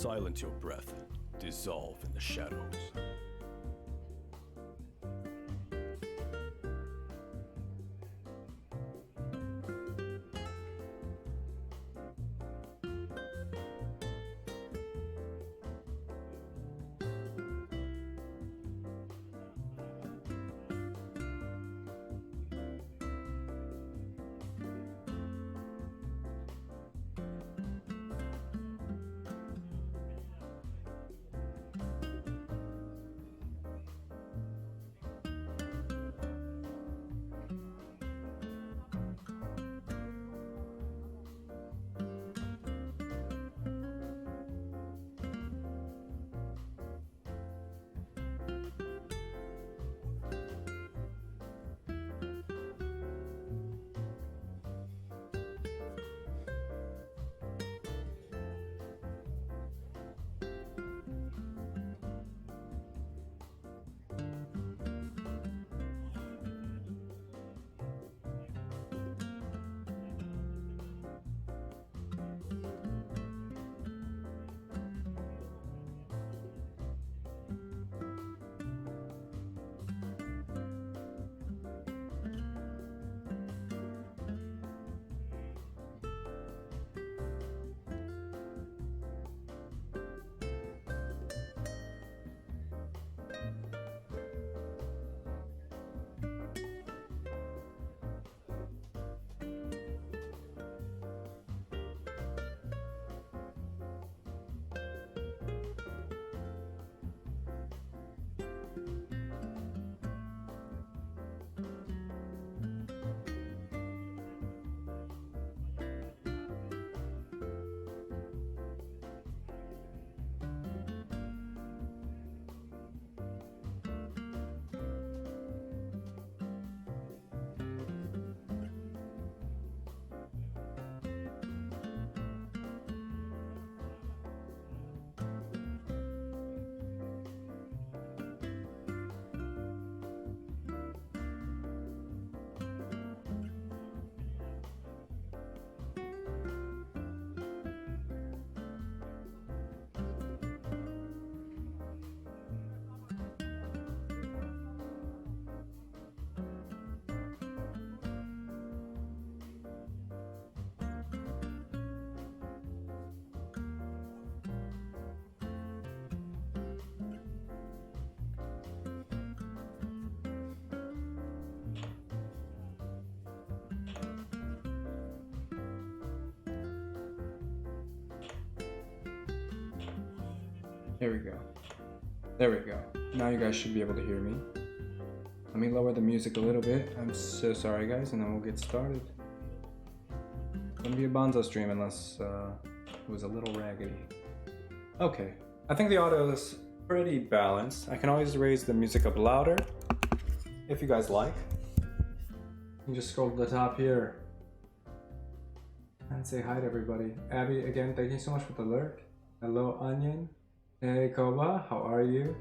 Silence your breath. Dissolve in the shadows. There we go. There we go. Now you guys should be able to hear me. Let me lower the music a little bit. I'm so sorry, guys, and then we'll get started. Wouldn't be a Bonzo stream unless it was a little raggedy. Okay, I think the audio is pretty balanced. I can always raise the music up louder if you guys like. You just scroll to the top here and say hi to everybody. Abby, again, thank you so much for the lurk. Hello, Onion. Hey, Koba, how are you?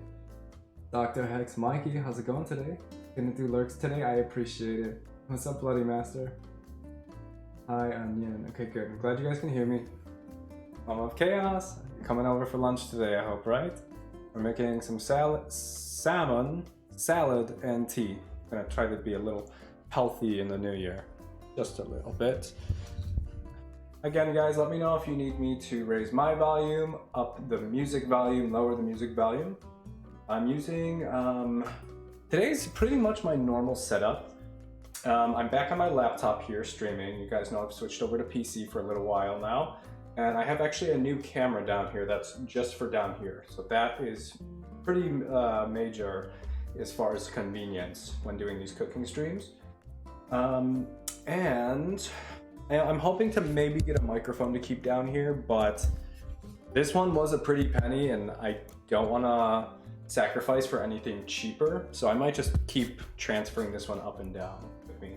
Dr. Hex Mikey, how's it going today? Gonna do lurks today? I appreciate it. What's up, Bloody Master? Hi, Onion. Okay, good. I'm glad you guys can hear me. Mom of Chaos, you're coming over for lunch today, I hope, right? We're making some salmon, salad, and tea. I'm gonna try to be a little healthy in the new year. Just a little bit. Again, guys, let me know if you need me to raise my volume, up the music volume, lower the music volume. I'm using, today's pretty much my normal setup. I'm back on my laptop here streaming. You guys know I've switched over to PC for a little while now. And I have actually a new camera down here that's just for down here. So that is pretty major as far as convenience when doing these cooking streams. And I'm hoping to maybe get a microphone to keep down here, but this one was a pretty penny and I don't want to sacrifice for anything cheaper. So I might just keep transferring this one up and down with me.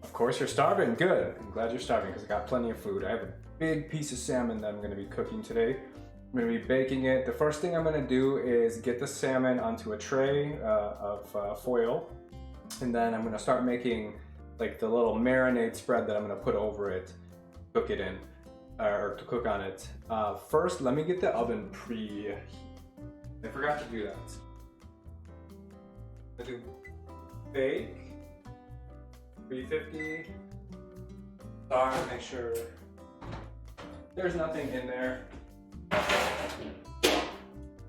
Of course you're starving, good. I'm glad you're starving because I got plenty of food. I have a big piece of salmon that I'm gonna be cooking today. I'm gonna be baking it. The first thing I'm gonna do is get the salmon onto a tray of foil. And then I'm gonna start making like the little marinade spread that I'm gonna put over it, cook it in. or to cook on it. First, let me get the oven I forgot to do that. I do bake 350. Make sure there's nothing in there.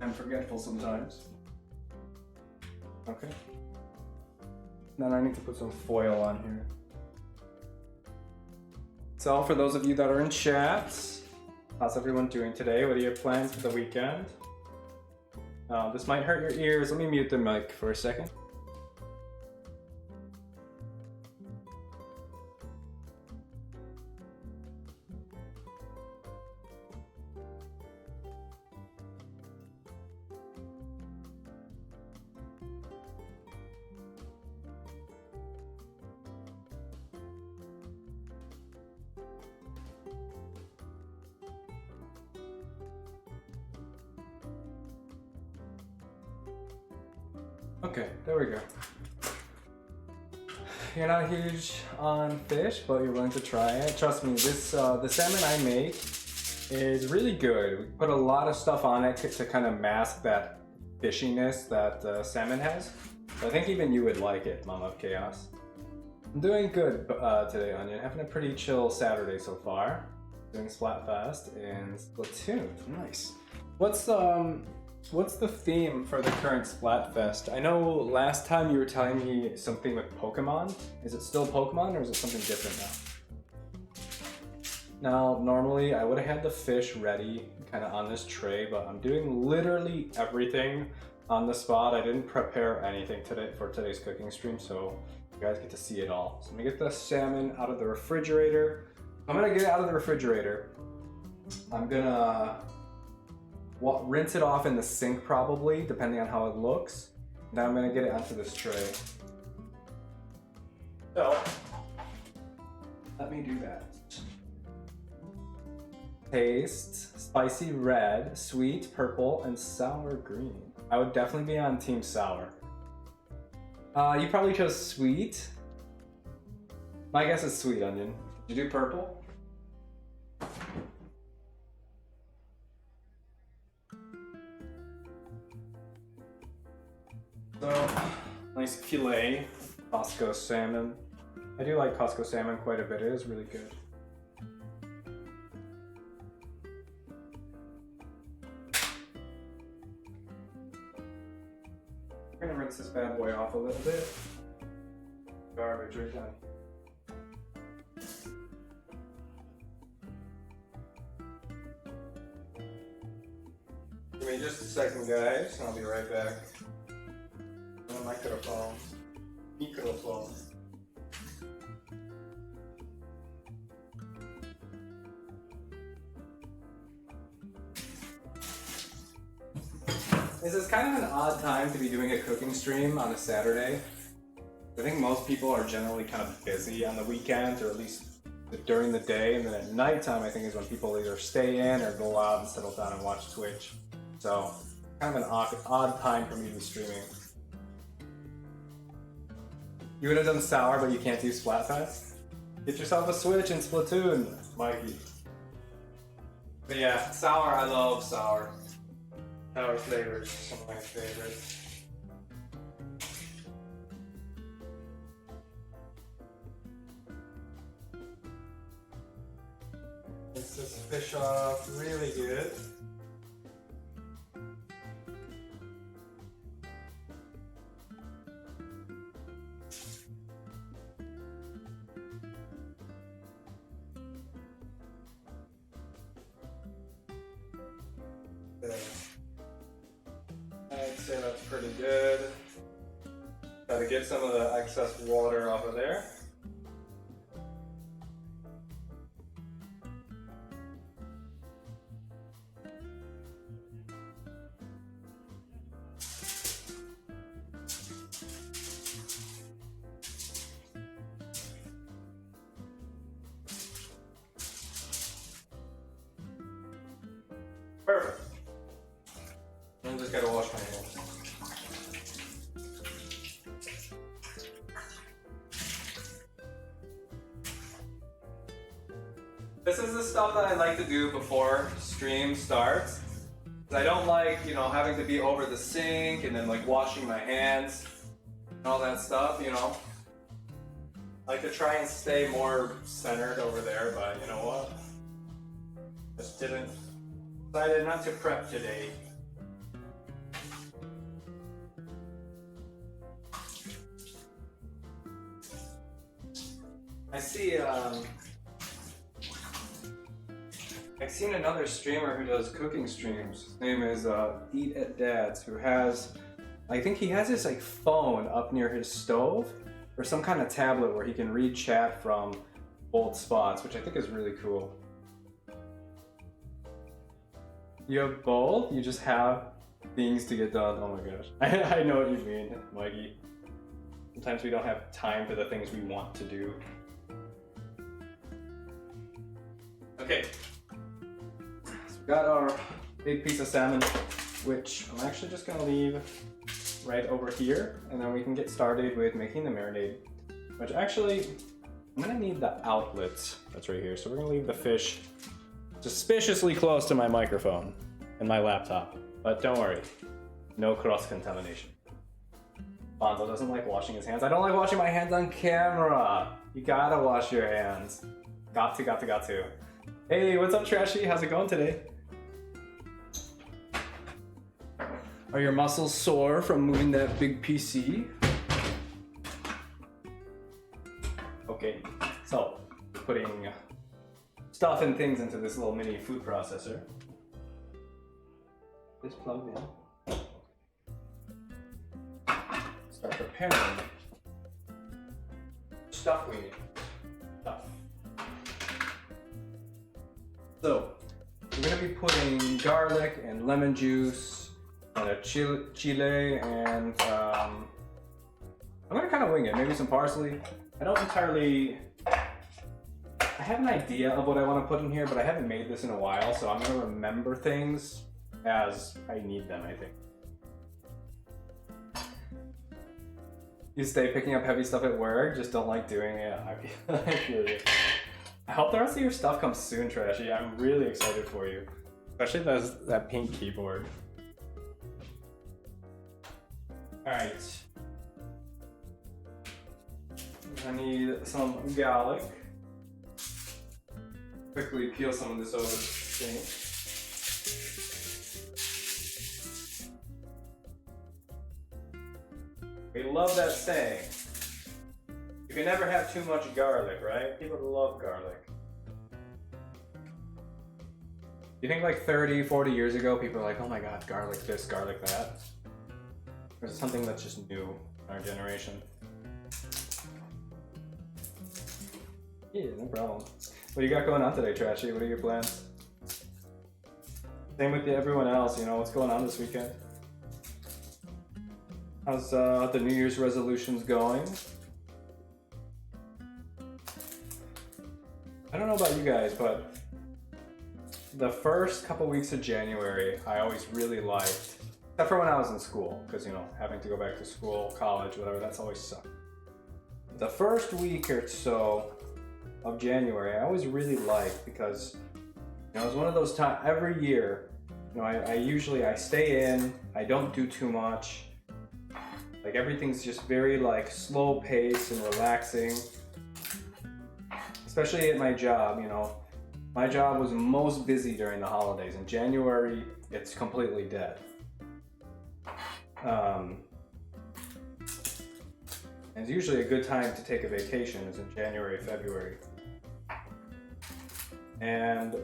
I'm forgetful sometimes. Okay. Then I need to put some foil on here. So for those of you that are in chat, how's everyone doing today? What are your plans for the weekend? This might hurt your ears. Let me mute the mic for a second. Okay, there we go. You're not huge on fish, but you're willing to try it. Trust me, this the salmon I make is really good. We put a lot of stuff on it to kind of mask that fishiness that salmon has. So I think even you would like it, Mama of Chaos. I'm doing good today, Onion. Having a pretty chill Saturday so far. Doing Splatfest and Splatoon. Nice. What's the theme for the current Splatfest? I know last time you were telling me something with Pokemon. Is it still Pokemon or is it something different now? Now, normally I would have had the fish ready kind of on this tray, but I'm doing literally everything on the spot. I didn't prepare anything today for today's cooking stream, so you guys get to see it all. So let me get the salmon out of the refrigerator. I'm gonna get it out of the refrigerator. I'm gonna rinse it off in the sink probably, depending on how it looks. Then I'm gonna get it onto this tray. So, let me do that. Taste, spicy red, sweet purple, and sour green. I would definitely be on team sour. You probably chose sweet. My guess is sweet, Onion. Did you do purple? So, nice filet, Costco salmon. I do like Costco salmon quite a bit, it is really good. I'm gonna rinse this bad boy off a little bit. Garbage right down. Give me just a second, guys, and I'll be right back. Microphone. This is kind of an odd time to be doing a cooking stream on a Saturday. I think most people are generally kind of busy on the weekends, or at least during the day, and then at nighttime I think is when people either stay in or go out and settle down and watch Twitch. So, kind of an odd time for me to be streaming. You would have done sour, but you can't do Splatfest? Get yourself a Switch in Splatoon, Mikey. But yeah, sour, I love sour. Sour flavors, some of my favorites. Rinse this fish off really good. I'd say that's pretty good. Gotta get some of the excess water off of there. Perfect. I just gotta wash my hands. This is the stuff that I like to do before stream starts. I don't like, you know, having to be over the sink and then like washing my hands and all that stuff, you know. I like to try and stay more centered over there, but you know what? Just decided not to prep today. I see, I've seen another streamer who does cooking streams. His name is Eat at Dad's, who has, I think he has this like phone up near his stove or some kind of tablet where he can read chat from old spots, which I think is really cool. You have both? You just have things to get done? Oh my gosh. I know what you mean, Mikey. Sometimes we don't have time for the things we want to do. Okay. Got our big piece of salmon, which I'm actually just gonna leave right over here, and then we can get started with making the marinade. Which actually, I'm gonna need the outlets. That's right here. So we're gonna leave the fish suspiciously close to my microphone and my laptop. But don't worry, no cross-contamination. Bonzo doesn't like washing his hands. I don't like washing my hands on camera. You gotta wash your hands. Got to. Hey, what's up, Trashy? How's it going today? Are your muscles sore from moving that big PC? Okay, so putting stuff and things into this little mini food processor. This plugged in. Start preparing stuff we need. So, we're gonna be putting garlic and lemon juice and a chile and I'm gonna kind of wing it. Maybe some parsley. I don't entirely. I have an idea of what I want to put in here, but I haven't made this in a while, so I'm gonna remember things as I need them, I think. You stay picking up heavy stuff at work, just don't like doing it. I feel you. I hope the rest of your stuff comes soon, Trashy. I'm really excited for you. Especially that pink keyboard. Alright. I need some garlic. Quickly peel some of this over the sink. We love that saying. You can never have too much garlic, right? People love garlic. You think like 30, 40 years ago, people were like, oh my god, garlic this, garlic that? Or is it something that's just new in our generation? Yeah, no problem. What do you got going on today, Trashy? What are your plans? Same with everyone else, you know, what's going on this weekend? How's the New Year's resolutions going? I don't know about you guys, but the first couple weeks of January, I always really liked, except for when I was in school, because, you know, having to go back to school, college, whatever, that's always sucked. The first week or so of January, I always really liked because, you know, it was one of those times, every year, you know, I stay in, I don't do too much, like everything's just very like slow pace and relaxing. Especially at my job, you know. My job was most busy during the holidays. In January, it's completely dead. And it's usually a good time to take a vacation is in January, February. And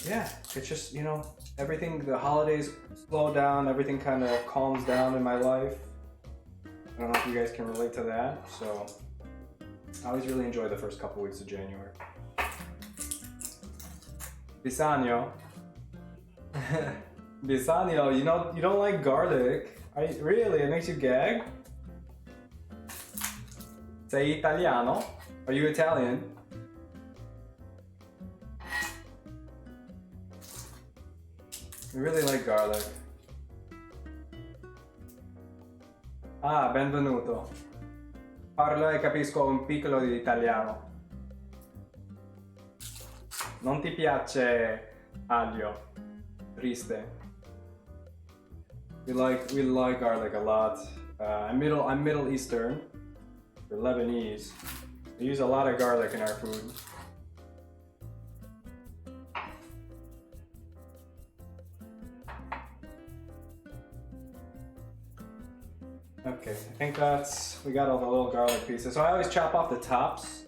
yeah, it's just, you know, everything, the holidays slow down, everything kind of calms down in my life. I don't know if you guys can relate to that, so I always really enjoy the first couple weeks of January. Bisanio. Bisanio, you know, you don't like garlic. Really? It makes you gag? Sei Italiano? Are you Italian? I really like garlic. Ah, benvenuto. Parlo e capisco un piccolo di italiano. Non ti piace aglio? Triste. We like garlic a lot. I'm Middle Eastern. We're Lebanese. We use a lot of garlic in our food. Okay, I think we got all the little garlic pieces. So I always chop off the tops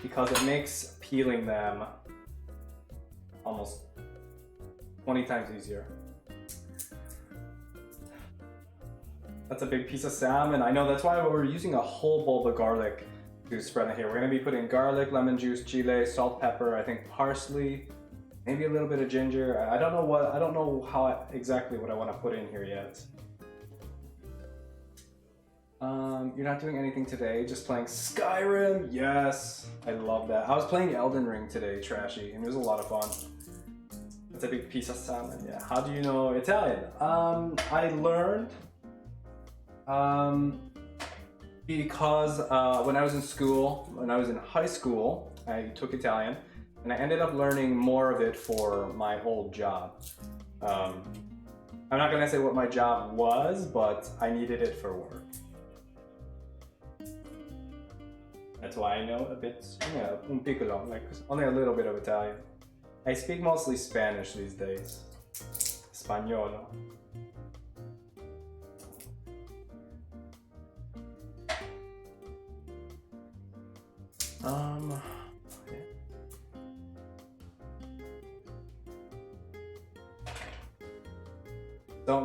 because it makes peeling them almost 20 times easier. That's a big piece of salmon. I know, that's why we're using a whole bowl of garlic to spread in here. We're gonna be putting garlic, lemon juice, chile, salt, pepper, I think parsley, maybe a little bit of ginger. I don't know exactly what I want to put in here yet. You're not doing anything today, just playing Skyrim? Yes, I love that. I was playing Elden Ring today, Trashy, and it was a lot of fun. It's a big piece of salmon, yeah. How do you know Italian? I learned because when I was in school, when I was in high school, I took Italian, and I ended up learning more of it for my old job. I'm not gonna say what my job was, but I needed it for work. That's why I know a bit, un piccolo, like only a little bit of Italian. I speak mostly Spanish these days. Spagnolo.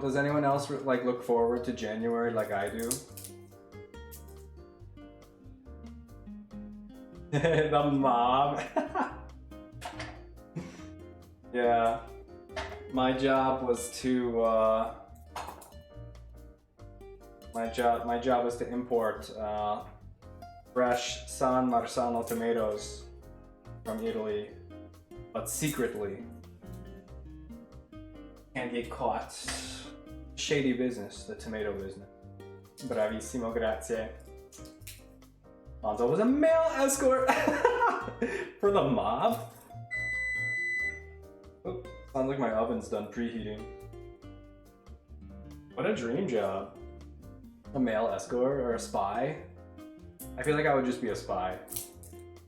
Does anyone else like look forward to January like I do? The mob. Yeah, my job was to my job was to import fresh San Marzano tomatoes from Italy, but secretly. Can't get caught. Shady business, the tomato business. Bravissimo, grazie. Lonzo was a male escort for the mob. Oh, sounds like my oven's done preheating. What a dream job. A male escort or a spy? I feel like I would just be a spy.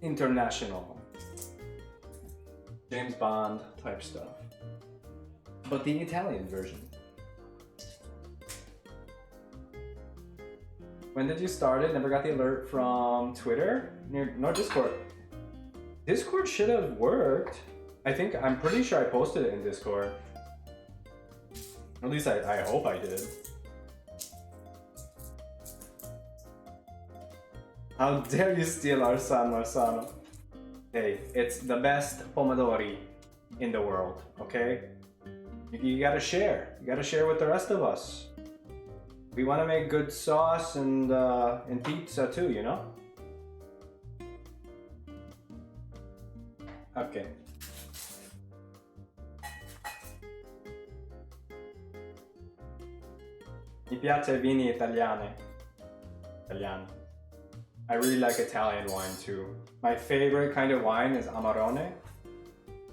International. James Bond type stuff. But the Italian version. When did you start it? Never got the alert from Twitter? No, Discord. Discord should have worked. I'm pretty sure I posted it in Discord. At least I hope I did. How dare you steal our San Marzano? Hey, it's the best pomodori in the world, okay? You gotta share. You gotta share with the rest of us. We want to make good sauce and pizza too, you know? Okay. Mi piace vini italiani. Italiano. I really like Italian wine too. My favorite kind of wine is Amarone.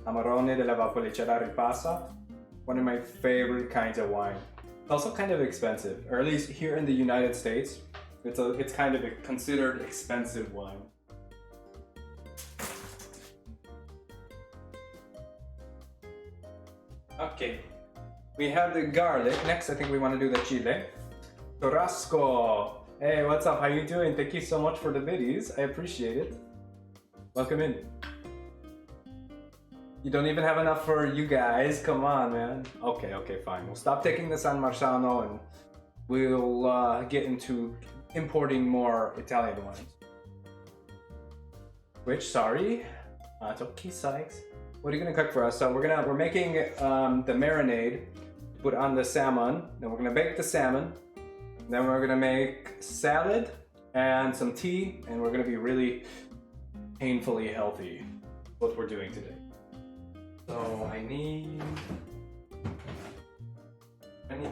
Amarone della Valpolicella Ripassa. One of my favorite kinds of wine. It's also kind of expensive, or at least here in the United States, it's kind of considered expensive wine. Okay, we have the garlic. Next, I think we want to do the chile. Churrasco. Hey, what's up? How you doing? Thank you so much for the biddies. I appreciate it. Welcome in. You don't even have enough for you guys. Come on, man. Okay, fine. We'll stop taking the San Marzano and we'll get into importing more Italian wines. Which, sorry. It's okay, Sykes. What are you gonna cook for us? So we're making the marinade. Put on the salmon. Then we're gonna bake the salmon. Then we're gonna make salad and some tea, and we're gonna be really painfully healthy. What we're doing today. So I need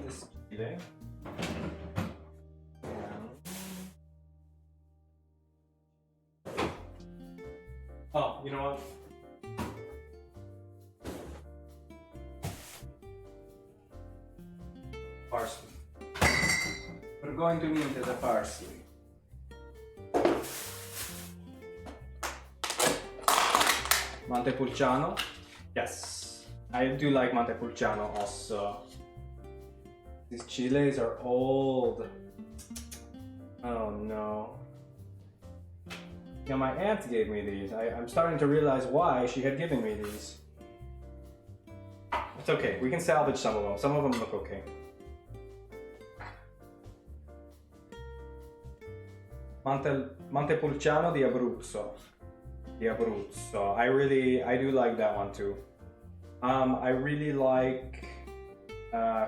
this chile. Oh, you know what? parsley. We're going to need the parsley. Montepulciano. Yes, I do like Montepulciano also. These chiles are old. Oh no. Yeah, my aunt gave me these. I'm starting to realize why she had given me these. It's okay, we can salvage some of them. Some of them look okay. Montepulciano di Abruzzo. I do like that one too. I really like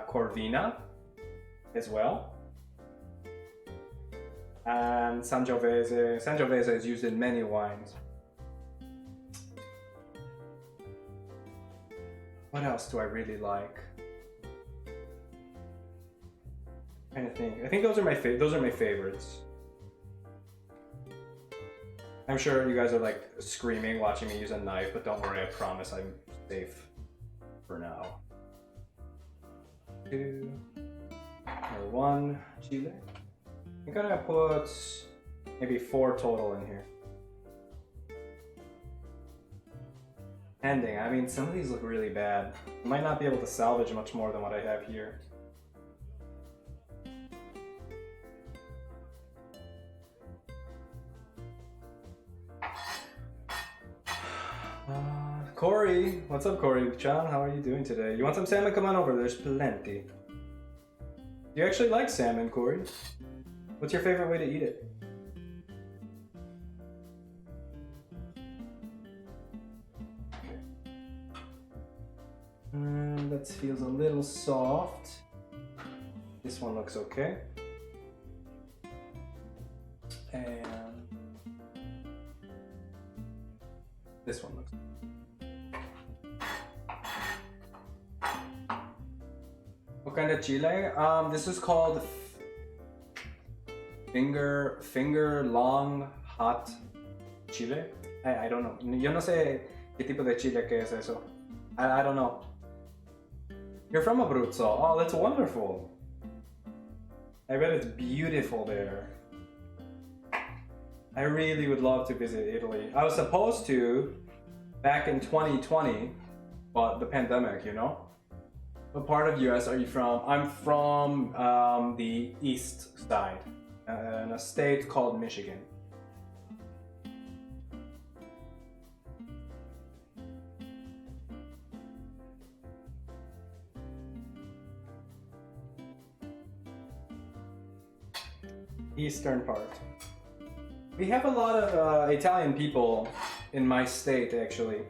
Corvina as well. And Sangiovese. Sangiovese is used in many wines. What else do I really like? I'm trying to think. I think those are my favorites. I'm sure you guys are like screaming watching me use a knife, but don't worry, I promise I'm safe for now. 2 or 1 chile. I'm gonna put maybe 4 total in here. Ending. I mean, some of these look really bad. I might not be able to salvage much more than what I have here. Corey, what's up, Corey? John, how are you doing today? You want some salmon? Come on over. There's plenty. Do you actually like salmon, Corey? What's your favorite way to eat it? That feels a little soft. This one looks okay. And this one looks. What kind of chile? This is called finger long hot chile. I don't know. Yo no sé qué tipo de chile que es eso. I don't know. You're from Abruzzo. Oh, that's wonderful. I bet it's beautiful there. I really would love to visit Italy. I was supposed to back in 2020, but the pandemic, you know? What part of US are you from? I'm from the east side, in a state called Michigan. Eastern part. We have a lot of Italian people in my state, actually.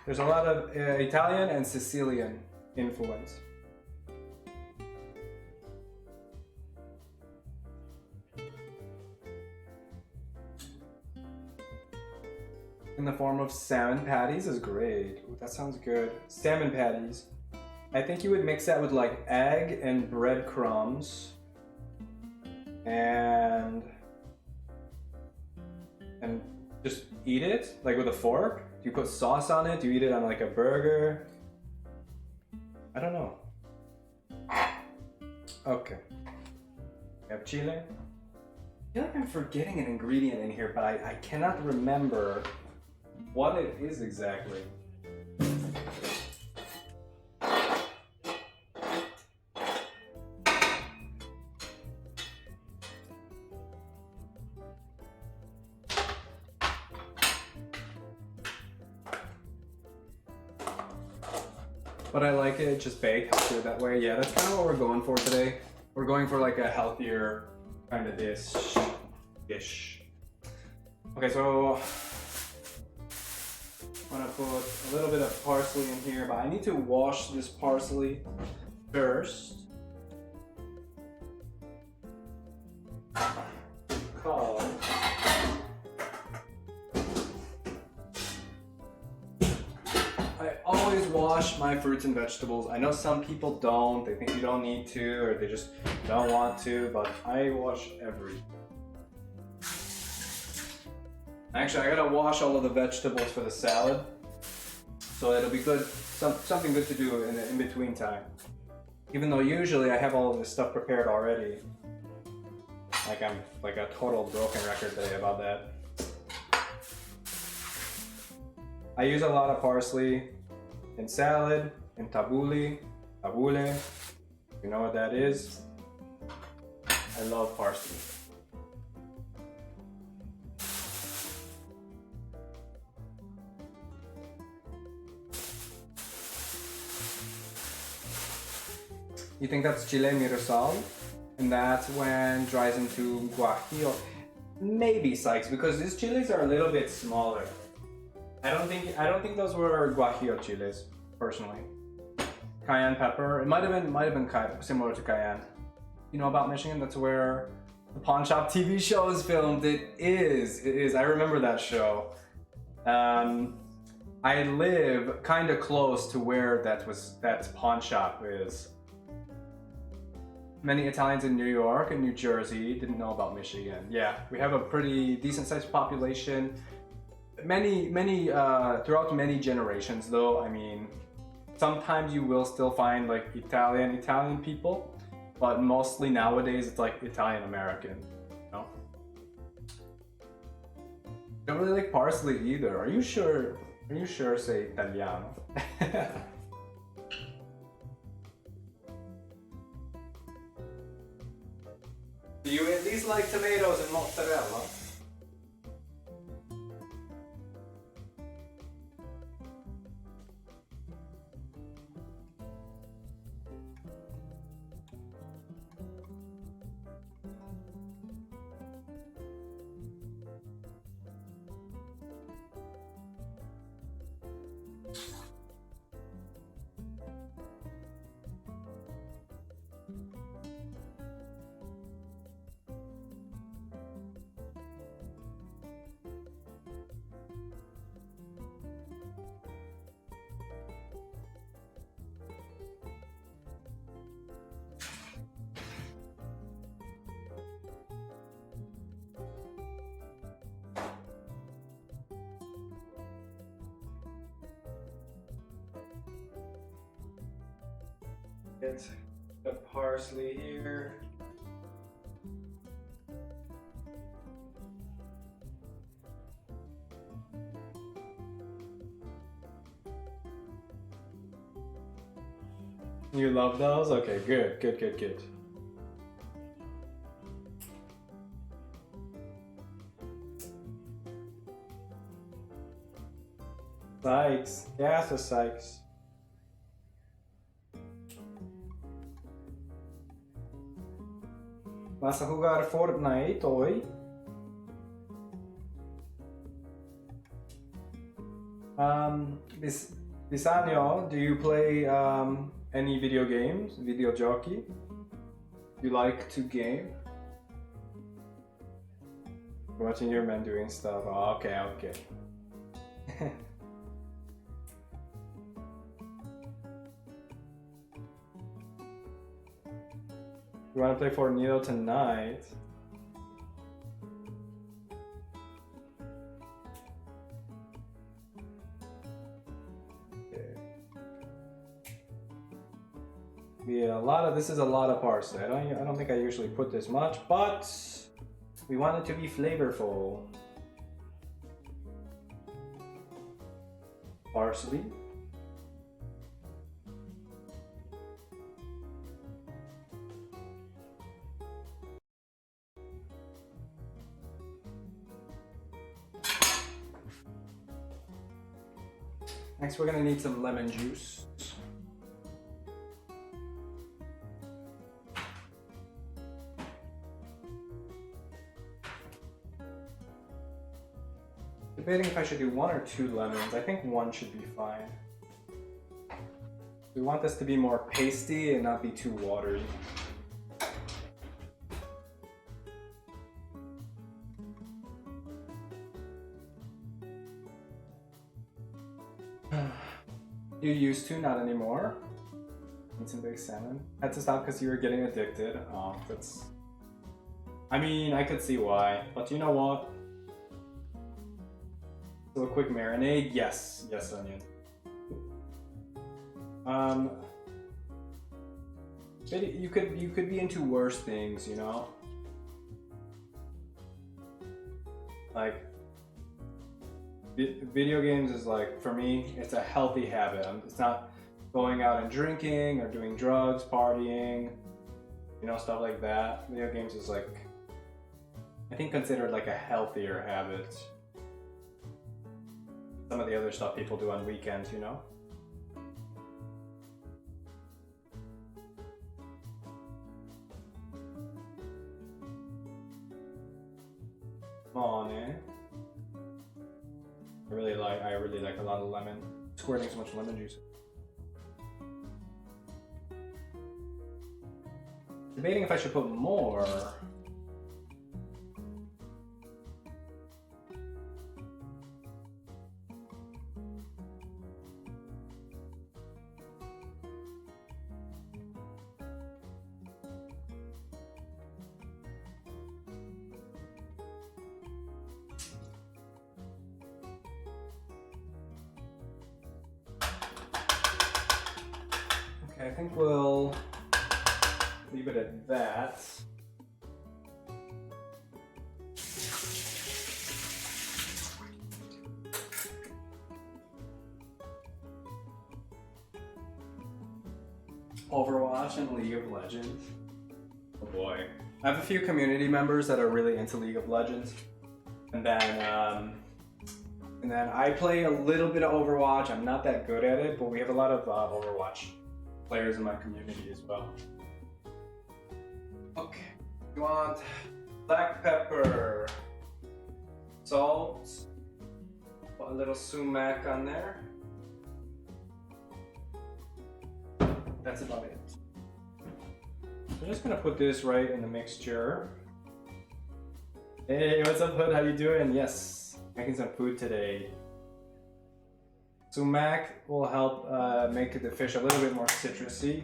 There's a lot of Italian and Sicilian influence. In the form of salmon patties is great. Ooh, that sounds good. Salmon patties. I think you would mix that with like egg and breadcrumbs. And just eat it like with a fork. Do you put sauce on it? Do you eat it on like a burger? I don't know. Okay. We have chile. I feel like I'm forgetting an ingredient in here, but I cannot remember what it is exactly. But I like it just baked, healthier that way. Yeah, that's kind of what we're going for today. We're going for like a healthier kind of dish. Okay, so I'm gonna put a little bit of parsley in here, but I need to wash this parsley first. Because I always wash my fruits and vegetables. I know some people don't, they think you don't need to, or they just don't want to, but I wash everything. Actually, I gotta wash all of the vegetables for the salad, so it'll be good, something good to do in between time. Even though usually I have all of this stuff prepared already. Like I'm like a total broken record today about that. I use a lot of parsley in salad, in tabbouleh. You know what that is? I love parsley. You think that's chile mirsal? And that's when it dries into guajillo. Maybe Sykes, because these chiles are a little bit smaller. I don't think those were guajillo chiles, personally. Cayenne pepper. It might have been similar to cayenne. You know about Michigan? That's where the Pawn Shop TV show is filmed. It is. I remember that show. I live kind of close to where that pawn shop is. Many Italians in New York and New Jersey didn't know about Michigan. Yeah, we have a pretty decent sized population. Many throughout many generations though. I mean, sometimes you will still find like Italian people, but mostly nowadays it's like Italian American, you know? Don't really like parsley either. Are you sure say Italiano? Do you at least like tomatoes and mozzarella? Get the parsley here. You love those? Okay, good. Sykes. Yes, Sykes. ¿Vas a jugar Fortnite hoy? This año, do you play any video games? Video jockey? You like to game? Watching your men doing stuff. Oh, okay. You want to play Fortnite tonight? Okay. Yeah, this is a lot of parsley. I don't think I usually put this much, but we want it to be flavorful. Parsley. Next, we're gonna need some lemon juice. Debating if I should do 1 or 2 lemons. I think 1 should be fine. We want this to be more pasty and not be too watery. You used to, not anymore. Eat some big salmon. Had to stop because you were getting addicted. Oh, that's... I mean, I could see why, but you know what? So a quick marinade, yes, onion. You could be into worse things, you know? Like video games is like, for me, it's a healthy habit. It's not going out and drinking or doing drugs, partying, you know, stuff like that. Video games is like, I think, considered like a healthier habit. Some of the other stuff people do on weekends, you know? Come on, eh? I really like a lot of lemon. Squirting so much lemon juice. Debating if I should put more. Okay, I think we'll leave it at that. Overwatch and League of Legends. Oh boy. I have a few community members that are really into League of Legends. And then I play a little bit of Overwatch. I'm not that good at it, but we have a lot of Overwatch players in my community as well. Okay, you want black pepper, salt, put a little sumac on there. That's about it. I'm just gonna put this right in the mixture. Hey, what's up, Hood? How you doing? Yes, making some food today. Sumac will help make the fish a little bit more citrusy.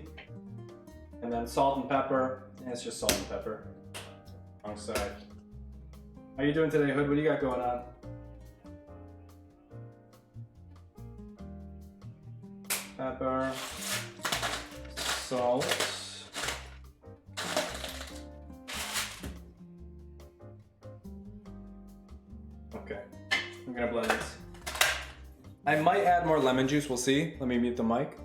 And then salt and pepper. And it's just salt and pepper. Wrong side. How you doing today, Hood? What do you got going on? Pepper. Salt. Okay, I'm gonna blend this. I might add more lemon juice, we'll see. Let me mute the mic.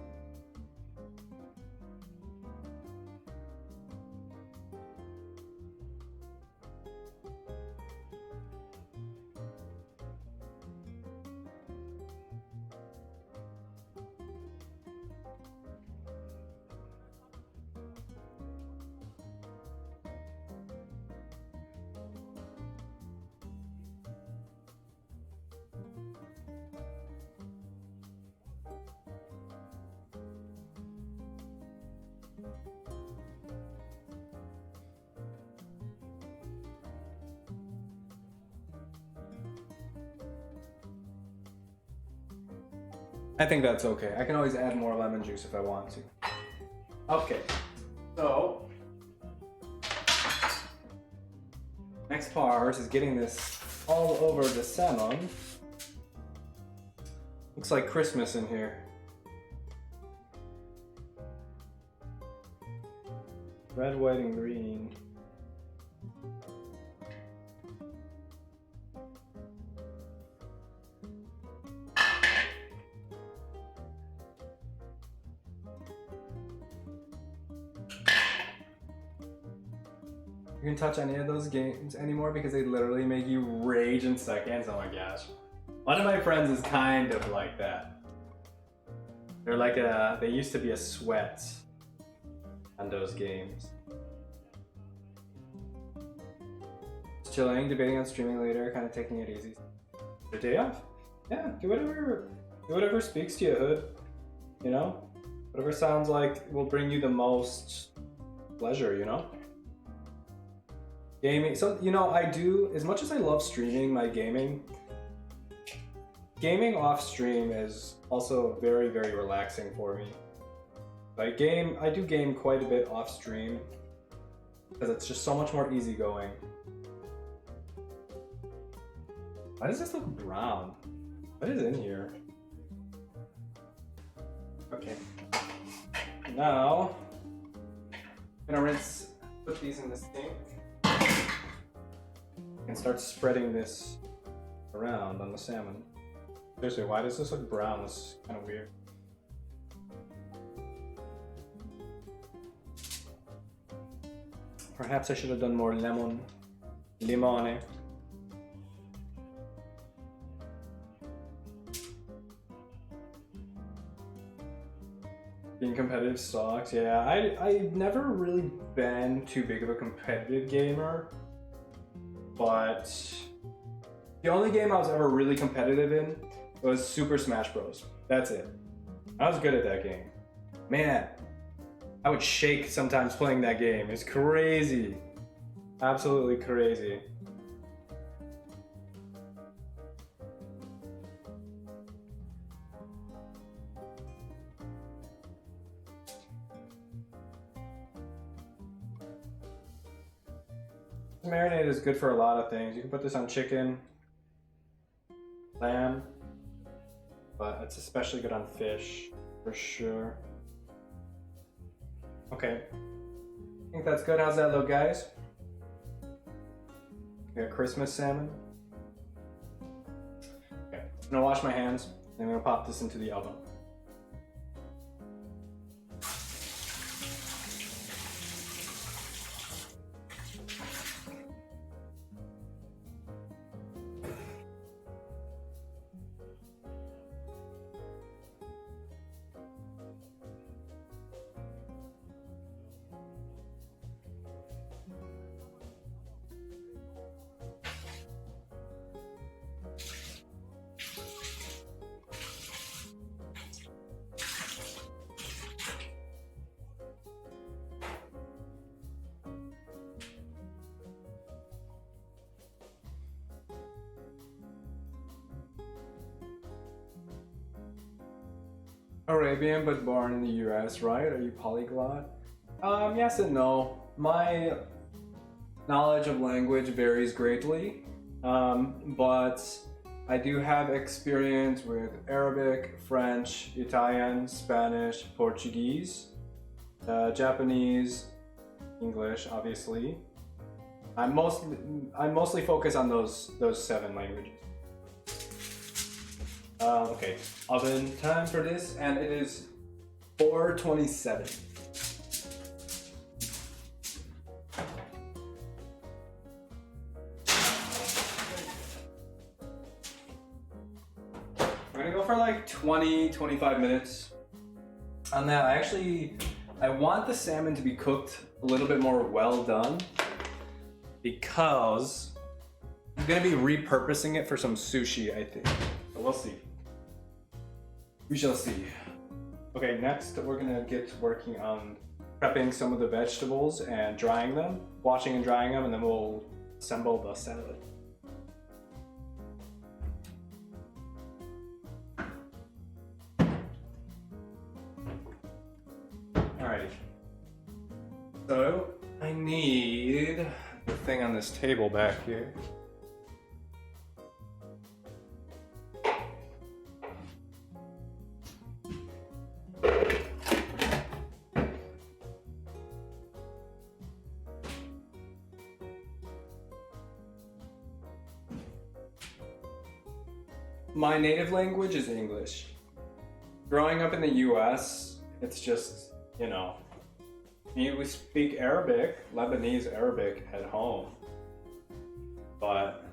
I think that's okay. I can always add more lemon juice if I want to. Okay, so next part is getting this all over the salmon. Looks like Christmas in here. Red, white, and green. You can touch any of those games anymore because they literally make you rage in seconds. Oh my gosh. One of my friends is kind of like that. They're like they used to be a sweat on those games. Just chilling, debating on streaming later, kind of taking it easy. Your day off? Yeah, do whatever speaks to you, Hood. You know? Whatever sounds like will bring you the most pleasure, you know? Gaming, so you know, I do, as much as I love streaming my gaming off stream is also very, very relaxing for me. I do game quite a bit off stream because it's just so much more easygoing. Why does this look brown? What is in here? Okay. Now, gonna rinse, put these in the sink, and start spreading this around on the salmon. Seriously, why does this look brown? This is kind of weird. Perhaps I should have done more limone. Being competitive sucks. Yeah, I've never really been too big of a competitive gamer, but the only game I was ever really competitive in was Super Smash Bros. That's it. I was good at that game. Man, I would shake sometimes playing that game. It's crazy. Absolutely crazy. Marinade is good for a lot of things. You can put this on chicken, lamb, but it's especially good on fish, for sure. Okay, I think that's good. How's that look, guys? We got Christmas salmon. Okay, I'm gonna wash my hands, and I'm gonna pop this into the oven. Arabian but born in the US, right? Are you polyglot? Yes and no. My knowledge of language varies greatly, but I do have experience with Arabic, French, Italian, Spanish, Portuguese, Japanese, English, obviously. I mostly focus on those 7 languages. Okay, oven time for this, and it is 427. We're gonna go for like 20-25 minutes. On that, I want the salmon to be cooked a little bit more well done because I'm gonna be repurposing it for some sushi, I think. So we'll see. We shall see. Okay, next we're gonna get working on prepping some of the vegetables and drying them, washing and drying them, and then we'll assemble the salad. Alrighty. So I need the thing on this table back here. My native language is English. Growing up in the US, it's just, we speak Arabic, Lebanese Arabic at home. But,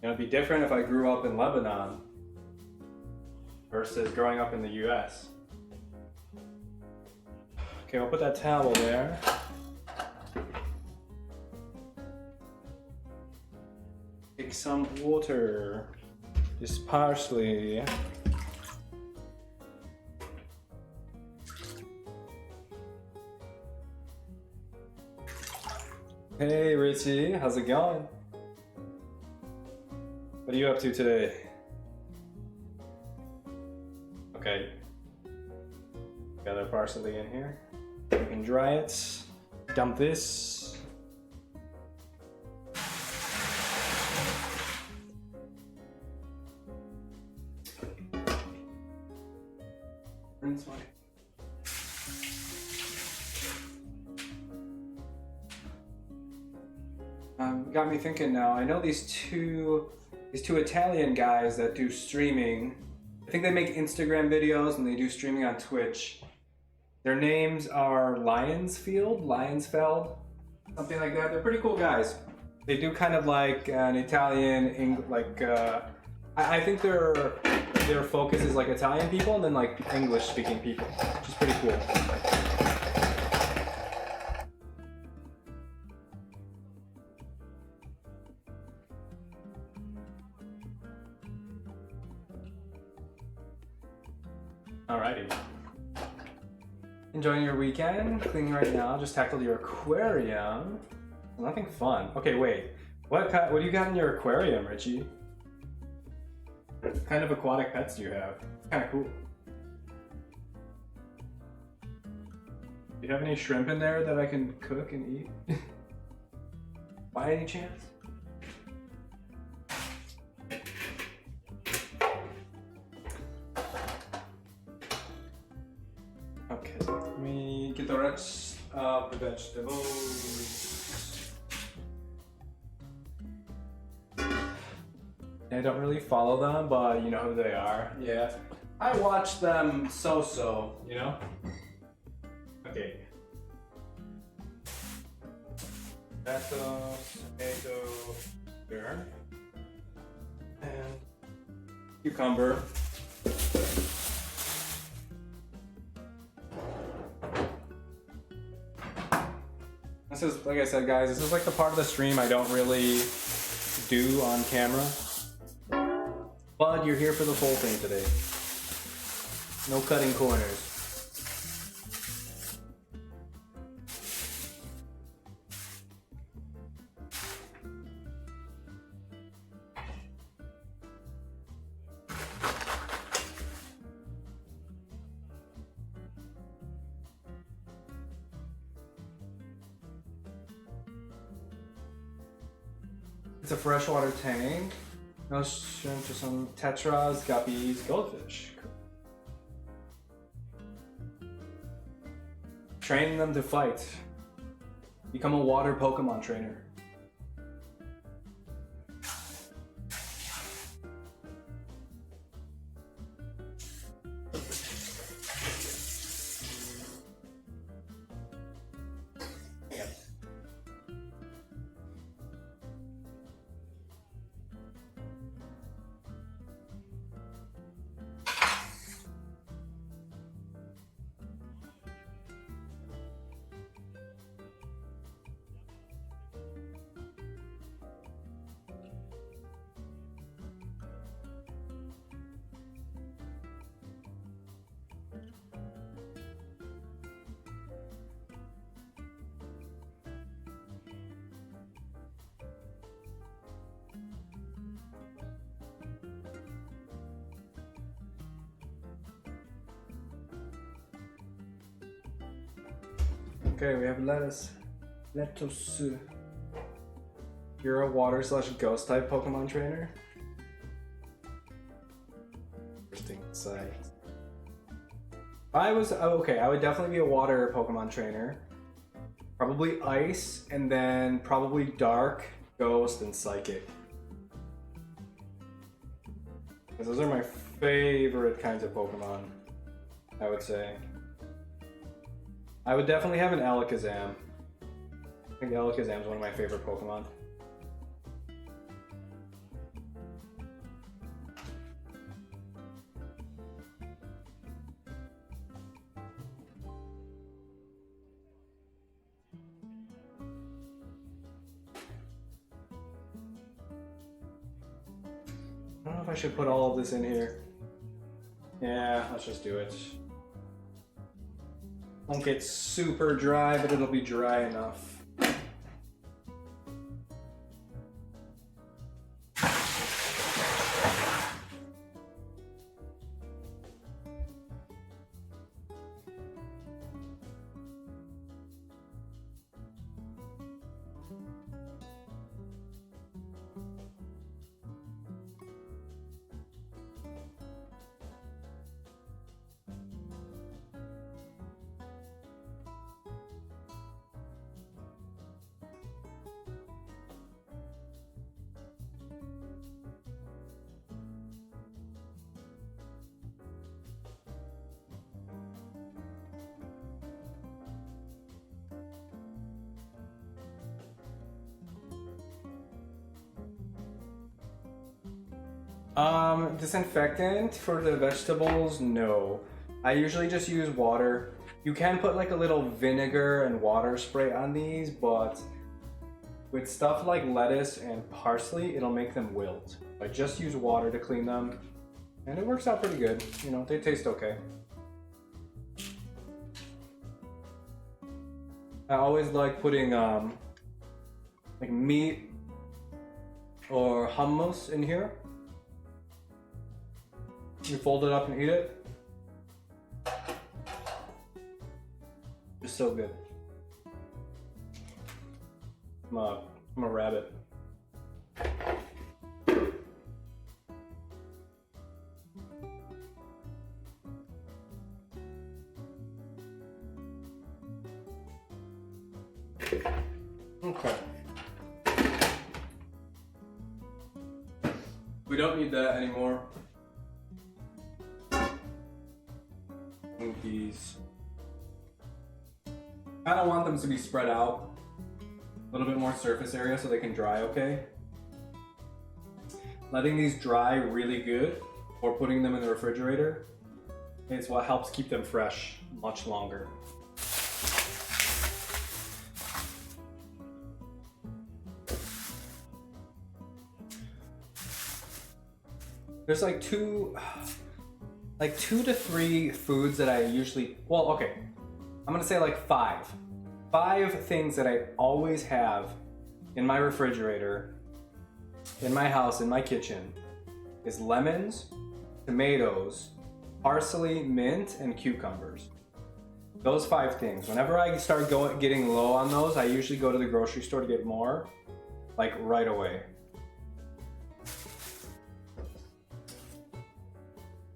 it'd be different if I grew up in Lebanon versus growing up in the US. Okay, I'll put that towel there. Take some water. This parsley. Hey Richie, how's it going? What are you up to today? Okay. Got our parsley in here. We can dry it. Dump this. Rinse my. got me thinking now. I know these two Italian guys that do streaming. I think they make Instagram videos and they do streaming on Twitch. Their names are Lionsfeld, something like that. They're pretty cool guys. They do kind of like an Italian, I think their focus is like Italian people and then like English speaking people, which is pretty cool. Alrighty. Enjoying your weekend? Cleaning right now. Just tackled your aquarium. Nothing fun. Okay, wait. What do you got in your aquarium, Richie? What kind of aquatic pets do you have? Kind of cool. Do you have any shrimp in there that I can cook and eat? By any chance? Okay, let me get the rest of the vegetables. I don't really follow them, but you know who they are. Yeah. I watch them so, you know? Okay. Tomato, there. And cucumber. This is, like I said, guys, this is like the part of the stream I don't really do on camera. But you're here for the whole thing today. No cutting corners. It's a freshwater tank. No shrimp, just some tetras, guppies, goldfish. Train them to fight. Become a water Pokemon trainer. Okay, we have lettuce. Lettuce. You're a water / ghost type Pokemon trainer? Interesting insight. I would definitely be a water Pokemon trainer. Probably ice, and then probably dark, ghost, and psychic. Because those are my favorite kinds of Pokemon, I would say. I would definitely have an Alakazam. I think Alakazam is one of my favorite Pokemon. I don't know if I should put all of this in here. Yeah, let's just do it. Won't get super dry, but it'll be dry enough. Disinfectant for the vegetables, no. I usually just use water. You can put like a little vinegar and water spray on these, but with stuff like lettuce and parsley, it'll make them wilt. I just use water to clean them, and it works out pretty good. You know, they taste okay. I always like putting like meat or hummus in here. You fold it up and eat it. It's so good. I'm a rabbit. Okay. We don't need that anymore. Move these. I don't want them to be spread out. A little bit more surface area so they can dry okay. Letting these dry really good or putting them in the refrigerator is what helps keep them fresh much longer. There's like two to three foods that I usually, well, okay, I'm gonna say like five things that I always have in my refrigerator, in my house, in my kitchen, is lemons, tomatoes, parsley, mint, and cucumbers. Those 5 things. Whenever I start getting low on those, I usually go to the grocery store to get more, like right away.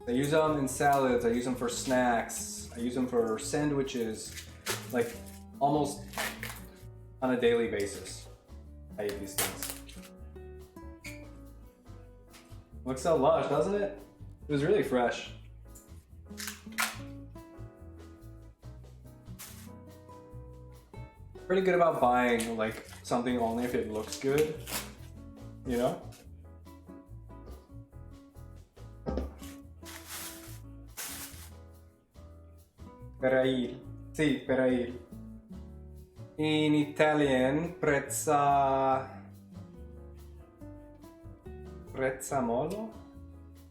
I use them in salads, I use them for snacks, I use them for sandwiches, like almost on a daily basis. I eat these things. Looks so lush, doesn't it? It was really fresh. Pretty good about buying like something only if it looks good, you know? Perail. Sì, perail. In Italian, prezzamolo?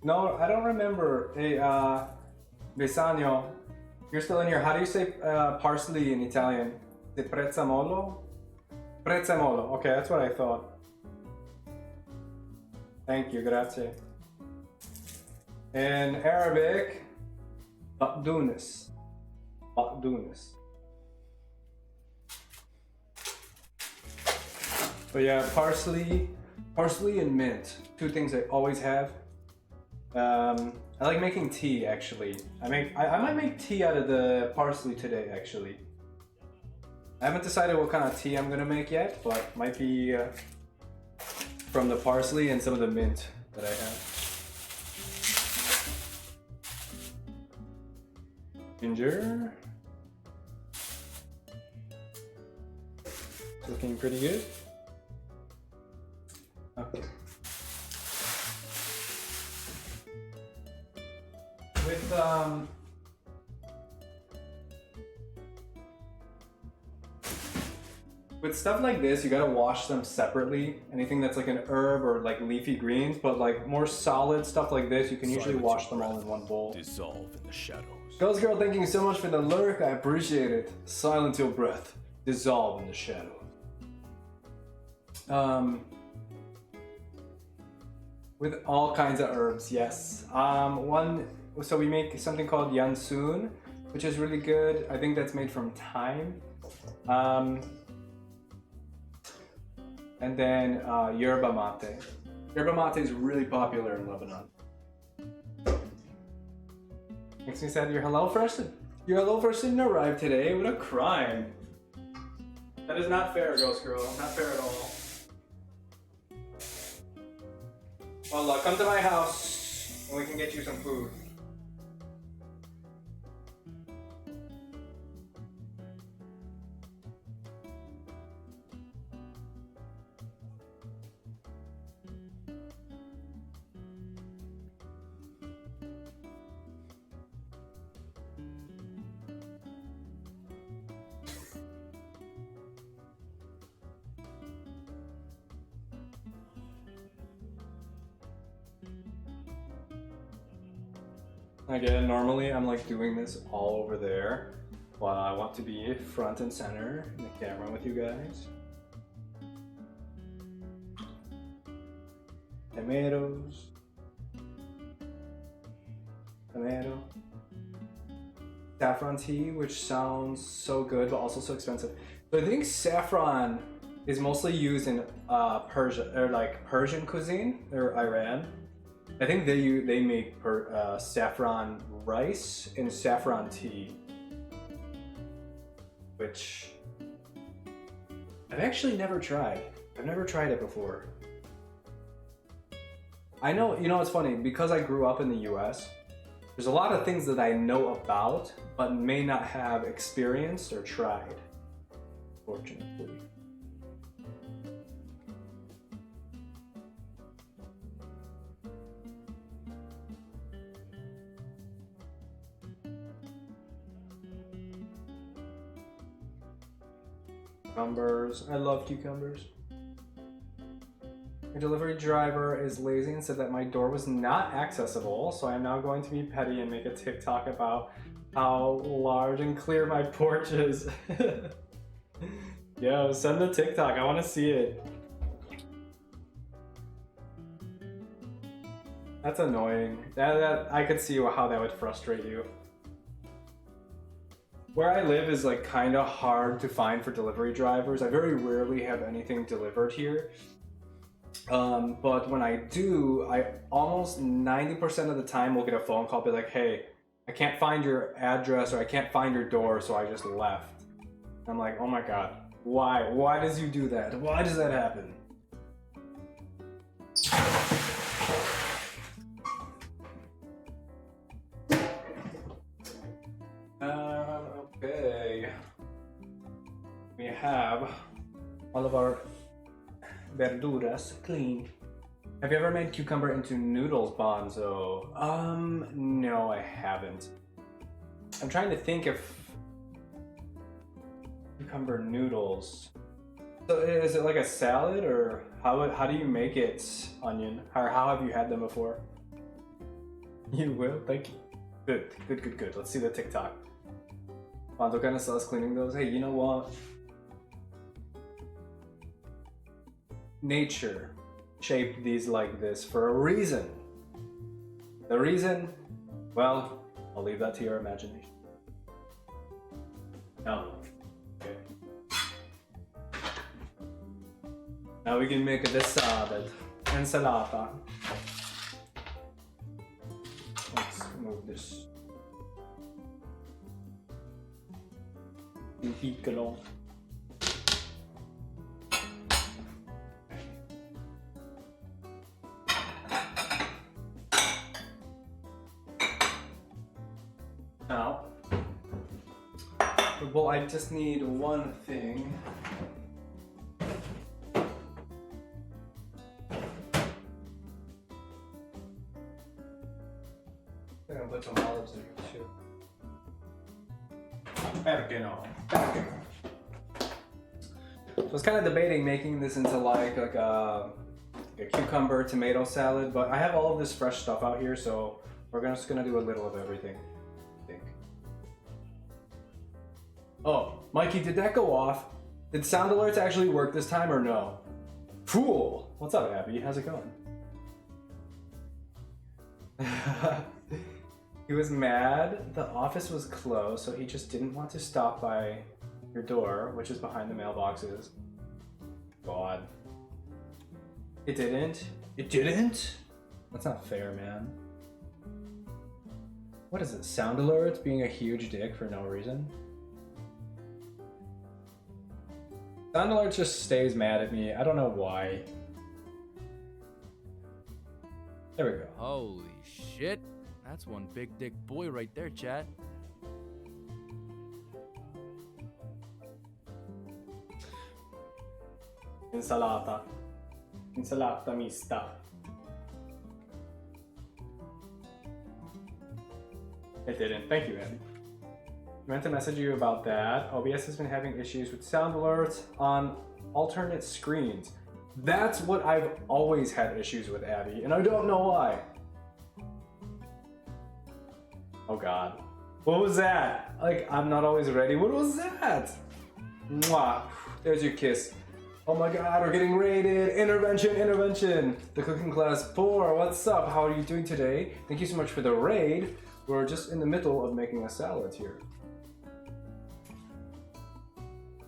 No, I don't remember. Hey, Besagno, you're still in here. How do you say parsley in Italian? Is it prezzamolo? Prezzamolo. Okay, that's what I thought. Thank you, grazie. In Arabic, baqdounis. Baqdounis. But yeah, parsley and mint. 2 things I always have. I like making tea actually. I might make tea out of the parsley today actually. I haven't decided what kind of tea I'm gonna make yet, but might be from the parsley and some of the mint that I have. Ginger. It's looking pretty good. Okay. With stuff like this, you gotta wash them separately. Anything that's like an herb or like leafy greens, but like more solid stuff like this, you can usually Silence wash your them all breath. in one bowl. Dissolve in the shadows. Ghost Girl, thank you so much for the lurk. I appreciate it. Silence your breath. Dissolve in the shadows. With all kinds of herbs, yes. So we make something called yansun, which is really good. I think that's made from thyme. And then yerba mate. Yerba mate is really popular in Lebanon. Makes me sad your HelloFresh didn't arrive today. What a crime. That is not fair, Ghost Girl. Not fair at all. Well, come to my house and we can get you some food. Again, normally I'm like doing this all over there, while I want to be front and center in the camera with you guys. Tomatoes. Tomato. Saffron tea, which sounds so good but also so expensive. So I think saffron is mostly used in Persia or like Persian cuisine or Iran. I think they make saffron rice and saffron tea, which I've actually never tried. I've never tried it before. I know, you know, it's funny because I grew up in the US. There's a lot of things that I know about, but may not have experienced or tried, fortunately. Cucumbers. I love cucumbers. My delivery driver is lazy and said that my door was not accessible, so I am now going to be petty and make a TikTok about how large and clear my porch is. Yo, send the TikTok. I want to see it. That's annoying. That I could see how that would frustrate you. Where I live is like kind of hard to find for delivery drivers. I very rarely have anything delivered here. But when I do, I almost 90% of the time will get a phone call, be like, hey, I can't find your address or I can't find your door, so I just left. I'm like, oh my god, why? Why does you do that? Why does that happen? Okay. We have all of our verduras clean. Have you ever made cucumber into noodles, Bonzo? No, I haven't. I'm trying to think if cucumber noodles. So is it like a salad, or how do you make it, Onion? Or how have you had them before? You will? Thank you. Good. Let's see the TikTok. Bonzo kind of sucks cleaning those. Hey, you know what? Nature shaped these like this for a reason. The reason, well, I'll leave that to your imagination. No. Okay. Now we can make the salad. Ensalada. Let's move this. Piccolo. Now, well, I just need one thing. I'm gonna put some olives in here too. Perché no? Perché no? So I was kind of debating making this into like a cucumber tomato salad, but I have all of this fresh stuff out here, so we're just gonna do a little of everything. Oh, Mikey, did that go off? Did sound alerts actually work this time or no? Cool. What's up, Abby? How's it going? He was mad the office was closed, so he just didn't want to stop by your door, which is behind the mailboxes. God. It didn't? It didn't? That's not fair, man. What is it? Sound alerts being a huge dick for no reason? Sound alert just stays mad at me. I don't know why. There we go. Holy shit. That's one big dick boy right there, chat. Insalata. Insalata mista. It didn't. Thank you, Abby. I meant to message you about that. OBS has been having issues with sound alerts on alternate screens. That's what I've always had issues with, Abby, and I don't know why. Oh god. What was that? Like, I'm not always ready. What was that? Mwah. There's your kiss. Oh my god, we're getting raided. Intervention, intervention. The cooking class 4. What's up? How are you doing today? Thank you so much for the raid. We're just in the middle of making a salad here.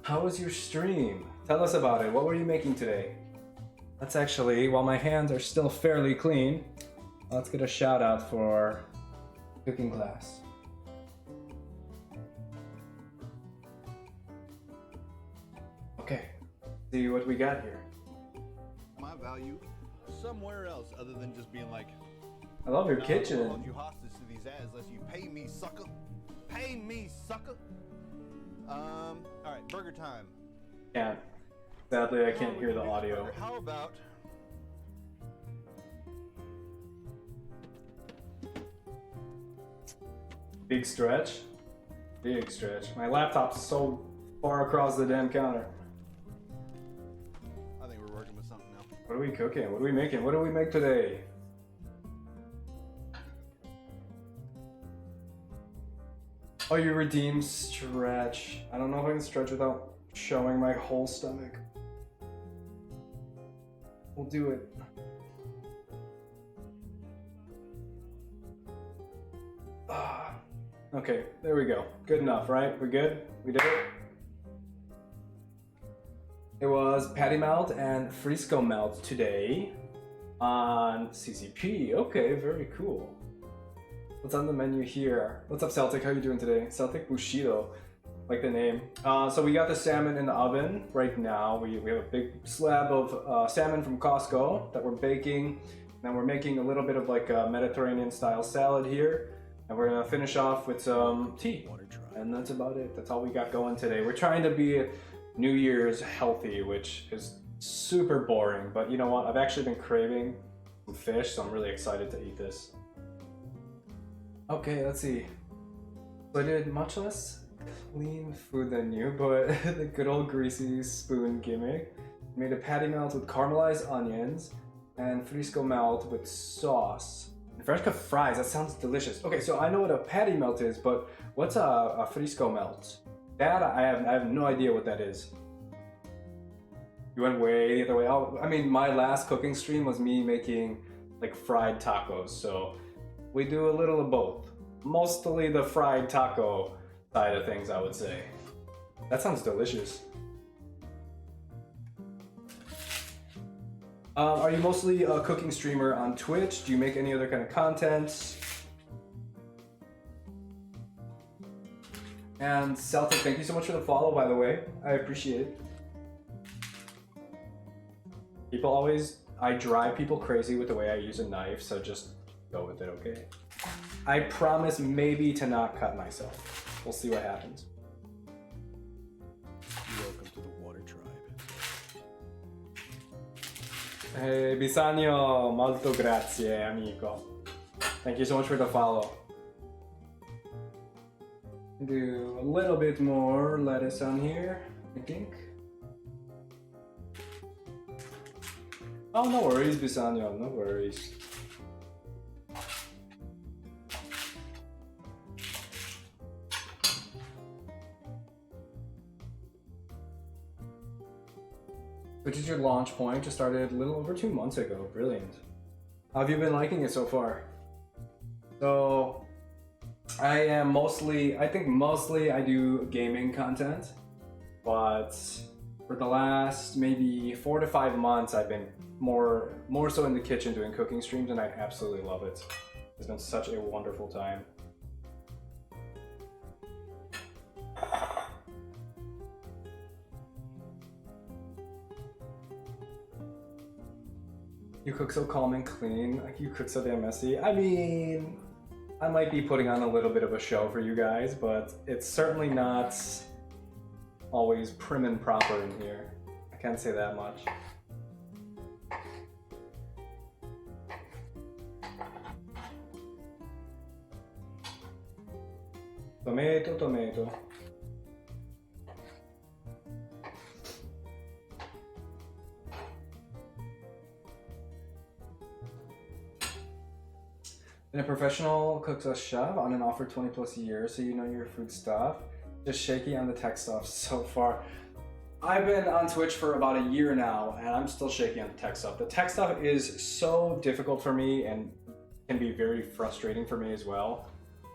How was your stream? Tell us about it. What were you making today? Let's actually, while my hands are still fairly clean, let's get a shout out for cooking class. Okay, see what we got here. My value somewhere else other than just being like, I love your "Nah, I'll kitchen. hold you hostage to these ads unless you pay me, sucker. Pay me, sucker. All right, burger time. Can't. Sadly, I can't hear the audio. How about Big stretch. Big stretch. My laptop's so far across the damn counter. I think we're working with something now. What are we cooking? What are we making? What do we make today? Oh, you redeem stretch. I don't know if I can stretch without showing my whole stomach. We'll do it. Ah. Okay, there we go. Good enough, right? We good? We did it? It was patty melt and Frisco melt today on CCP. Okay, very cool. What's on the menu here? What's up, Celtic? How you doing today? Celtic Bushido, like the name. So we got the salmon in the oven right now. We have a big slab of salmon from Costco that we're baking. Then we're making a little bit of like a Mediterranean style salad here. And we're gonna finish off with some tea. And that's about it. That's all we got going today. We're trying to be New Year's healthy, which is super boring. But you know what? I've actually been craving some fish, so I'm really excited to eat this. Okay, let's see. So I did much less clean food than you, but the good old greasy spoon gimmick. Made a patty melt with caramelized onions and Frisco melt with sauce. And fresh cut fries, that sounds delicious. Okay, so I know what a patty melt is, but what's a Frisco melt? That, I have no idea what that is. You went way the other way. Oh, I mean, my last cooking stream was me making like fried tacos, so we do a little of both. Mostly the fried taco side of things, I would say. That sounds delicious. Are you mostly a cooking streamer on Twitch? Do you make any other kind of content? And Celtic, thank you so much for the follow, by the way. I appreciate it. People always, I drive people crazy with the way I use a knife, so just go with it, okay? I promise maybe to not cut myself. We'll see what happens. Welcome to the Water Tribe. Hey, Bisagno, molto grazie, amico. Thank you so much for the follow. Do a little bit more lettuce on here, I think. Oh, no worries, Bisagno, no worries. Which is your launch point? Just started a little over 2 months ago. Brilliant. How have you been liking it so far? So, I am mostly, I think mostly I do gaming content, but for the last maybe 4 to 5 months, I've been more so in the kitchen doing cooking streams, and I absolutely love it. It's been such a wonderful time. You cook so calm and clean, like you cook so damn messy. I mean, I might be putting on a little bit of a show for you guys, but it's certainly not always prim and proper in here. I can't say that much. Tomato, tomato. And a professional cooks a chef on and off for 20 plus years, so you know your food stuff. Just shaky on the tech stuff so far. I've been on Twitch for about a year now, and I'm still shaky on the tech stuff. The tech stuff is so difficult for me and can be very frustrating for me as well.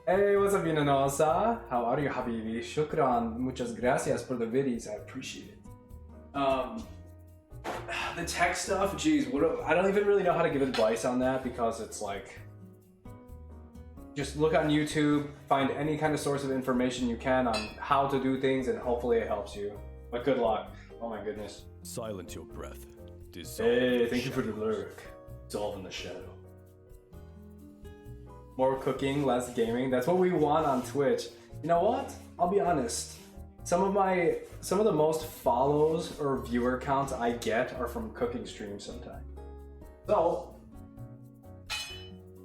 Hey, what's up, Vinanosa? How are you, Habibi? Shukran, muchas gracias for the videos. I appreciate it. The tech stuff, geez, I don't even really know how to give advice on that because it's like, just look on YouTube, find any kind of source of information you can on how to do things, and hopefully it helps you. But good luck. Oh my goodness. Silence your breath. Dissolve Hey, in thank you for the shadows. lurk. Dissolve in the shadow. More cooking, less gaming. That's what we want on Twitch. You know what? I'll be honest. Some of the most follows or viewer counts I get are from cooking streams sometimes. So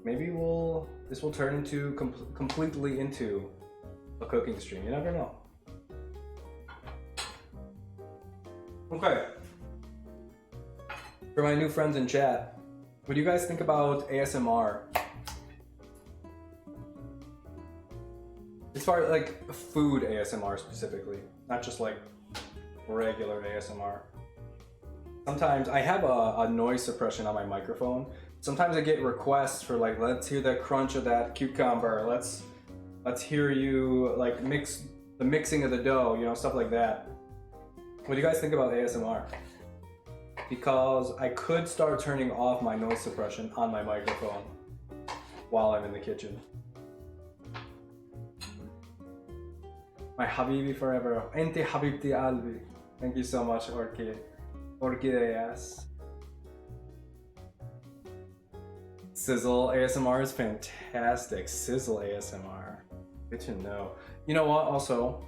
maybe this will turn into completely into a cooking stream. You never know. Okay. For my new friends in chat, what do you guys think about ASMR? As far as like food ASMR specifically, not just like regular ASMR. Sometimes I have a noise suppression on my microphone. Sometimes I get requests for like, let's hear the crunch of that cucumber. Let's hear you like mix the mixing of the dough, you know, stuff like that. What do you guys think about ASMR? Because I could start turning off my noise suppression on my microphone while I'm in the kitchen. My Habibi forever. Enti Habibti Albi. Thank you so much, Orchideas. Sizzle ASMR is fantastic. Sizzle ASMR. Good to know. You know what, also,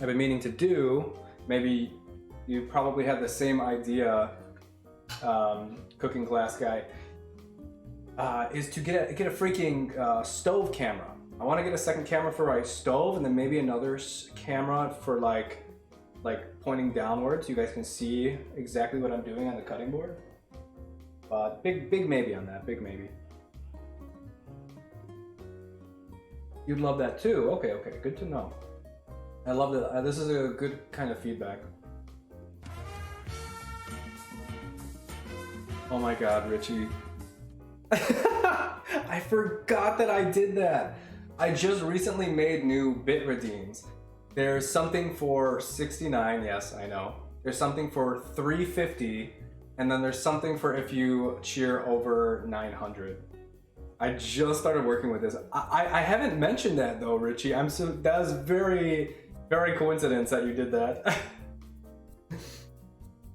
I've been meaning to do, maybe you probably have the same idea, cooking class guy, is to get a freaking stove camera. I want to get a second camera for my stove, and then maybe another camera for like pointing downwards. You guys can see exactly what I'm doing on the cutting board. But big maybe on that. Big maybe. You'd love that too. Okay, good to know. I love that. This is a good kind of feedback. Oh my God, Richie. I forgot that I did that. I just recently made new bit redeems. There's something for 69, yes, I know. There's something for 350, and then there's something for if you cheer over 900. I just started working with this. I haven't mentioned that though, Richie. That was very, very coincidence that you did that.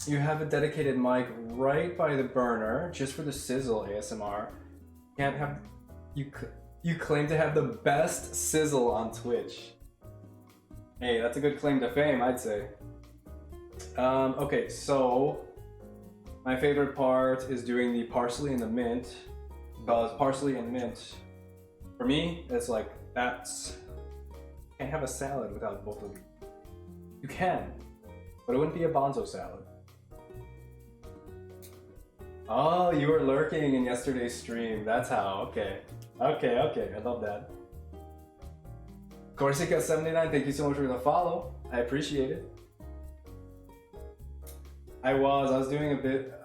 You have a dedicated mic right by the burner, just for the sizzle ASMR. Can't have you claim to have the best sizzle on Twitch. Hey, that's a good claim to fame, I'd say. Okay, so my favorite part is doing the parsley and the mint, because parsley and mint, for me, it's like that's. You can't have a salad without both of them. You can, but it wouldn't be a bonzo salad. Oh, you were lurking in yesterday's stream. That's how. Okay. I love that. Corsica79, thank you so much for the follow. I appreciate it. I was doing a bit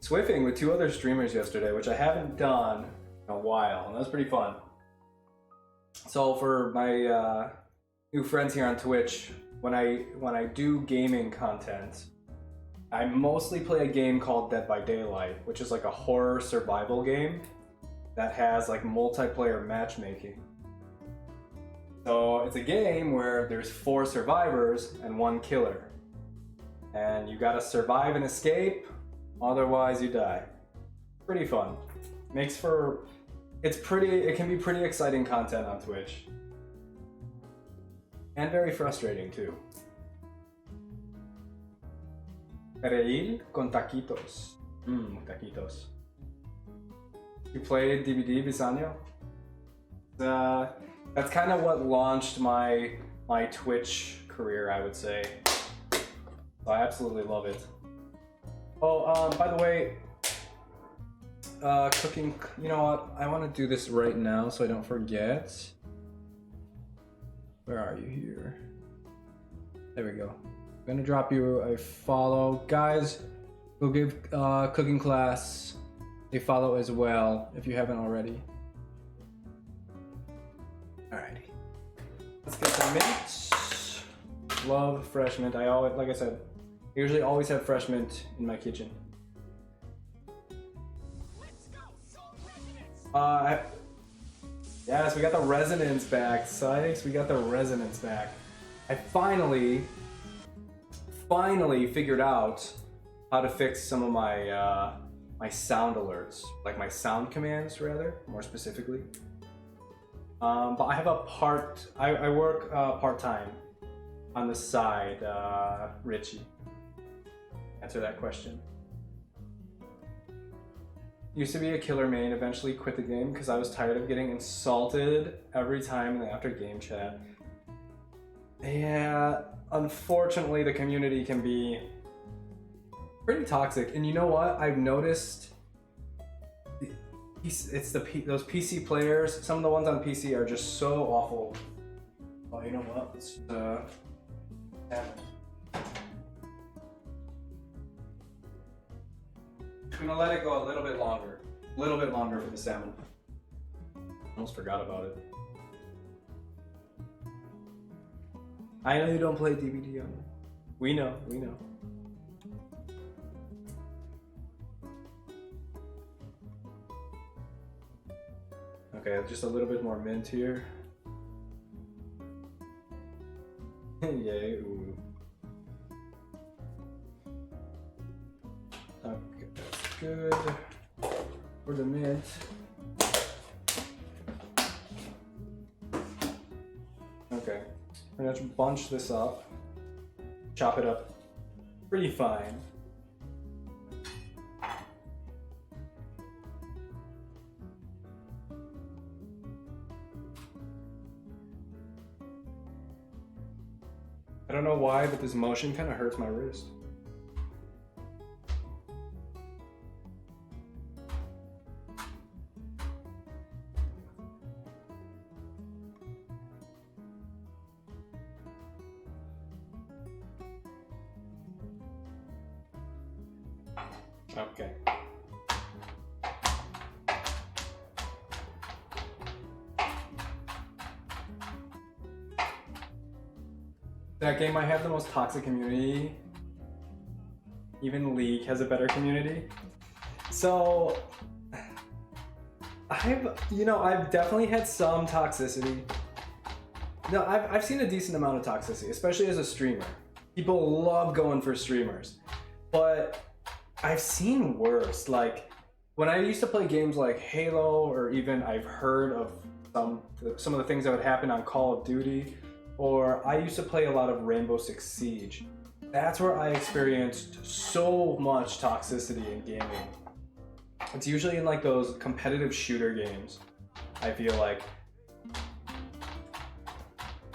swiffing with two other streamers yesterday, which I haven't done in a while, and that was pretty fun. So for my new friends here on Twitch, when I do gaming content, I mostly play a game called Dead by Daylight, which is like a horror survival game that has like multiplayer matchmaking. So it's a game where there's 4 survivors and 1 killer. And you gotta survive and escape, otherwise you die. Pretty fun. It can be pretty exciting content on Twitch. And very frustrating too. Reír con taquitos. Taquitos. You played DVD, Bisanio? That's kind of what launched my Twitch career, I would say. So I absolutely love it. Oh, by the way, cooking. You know what? I want to do this right now so I don't forget. Where are you here? There we go. I'm gonna drop you a follow. Guys, go give cooking class a follow as well if you haven't already. Alrighty. Let's get some mint. Love fresh mint. I always, like I said, I usually always have fresh mint in my kitchen. Yes, we got the resonance back. Sykes, we got the resonance back. I finally figured out how to fix some of my my sound alerts, like my sound commands rather, more specifically. But I have I work part-time on the side, Richie. Answer that question. Used to be a killer main, eventually quit the game because I was tired of getting insulted every time after game chat. Yeah, unfortunately the community can be pretty toxic. And you know what? I've noticed it's those PC players, some of the ones on PC are just so awful. Oh, you know what? Let's I'm gonna let it go a little bit longer. A little bit longer for the salmon. Almost forgot about it. I know you don't play DVD on it. We know. Okay, just a little bit more mint here. Yay, ooh. Okay, that's good. For the mint. Okay, we're gonna bunch this up. Chop it up pretty fine. I don't know why, but this motion kind of hurts my wrist. Okay. That game might have the most toxic community. Even League has a better community. So I've definitely had some toxicity. No, I've seen a decent amount of toxicity, especially as a streamer. People love going for streamers. But I've seen worse. Like when I used to play games like Halo, or even I've heard of some of the things that would happen on Call of Duty, or I used to play a lot of Rainbow Six Siege. That's where I experienced so much toxicity in gaming. It's usually in like those competitive shooter games, I feel like.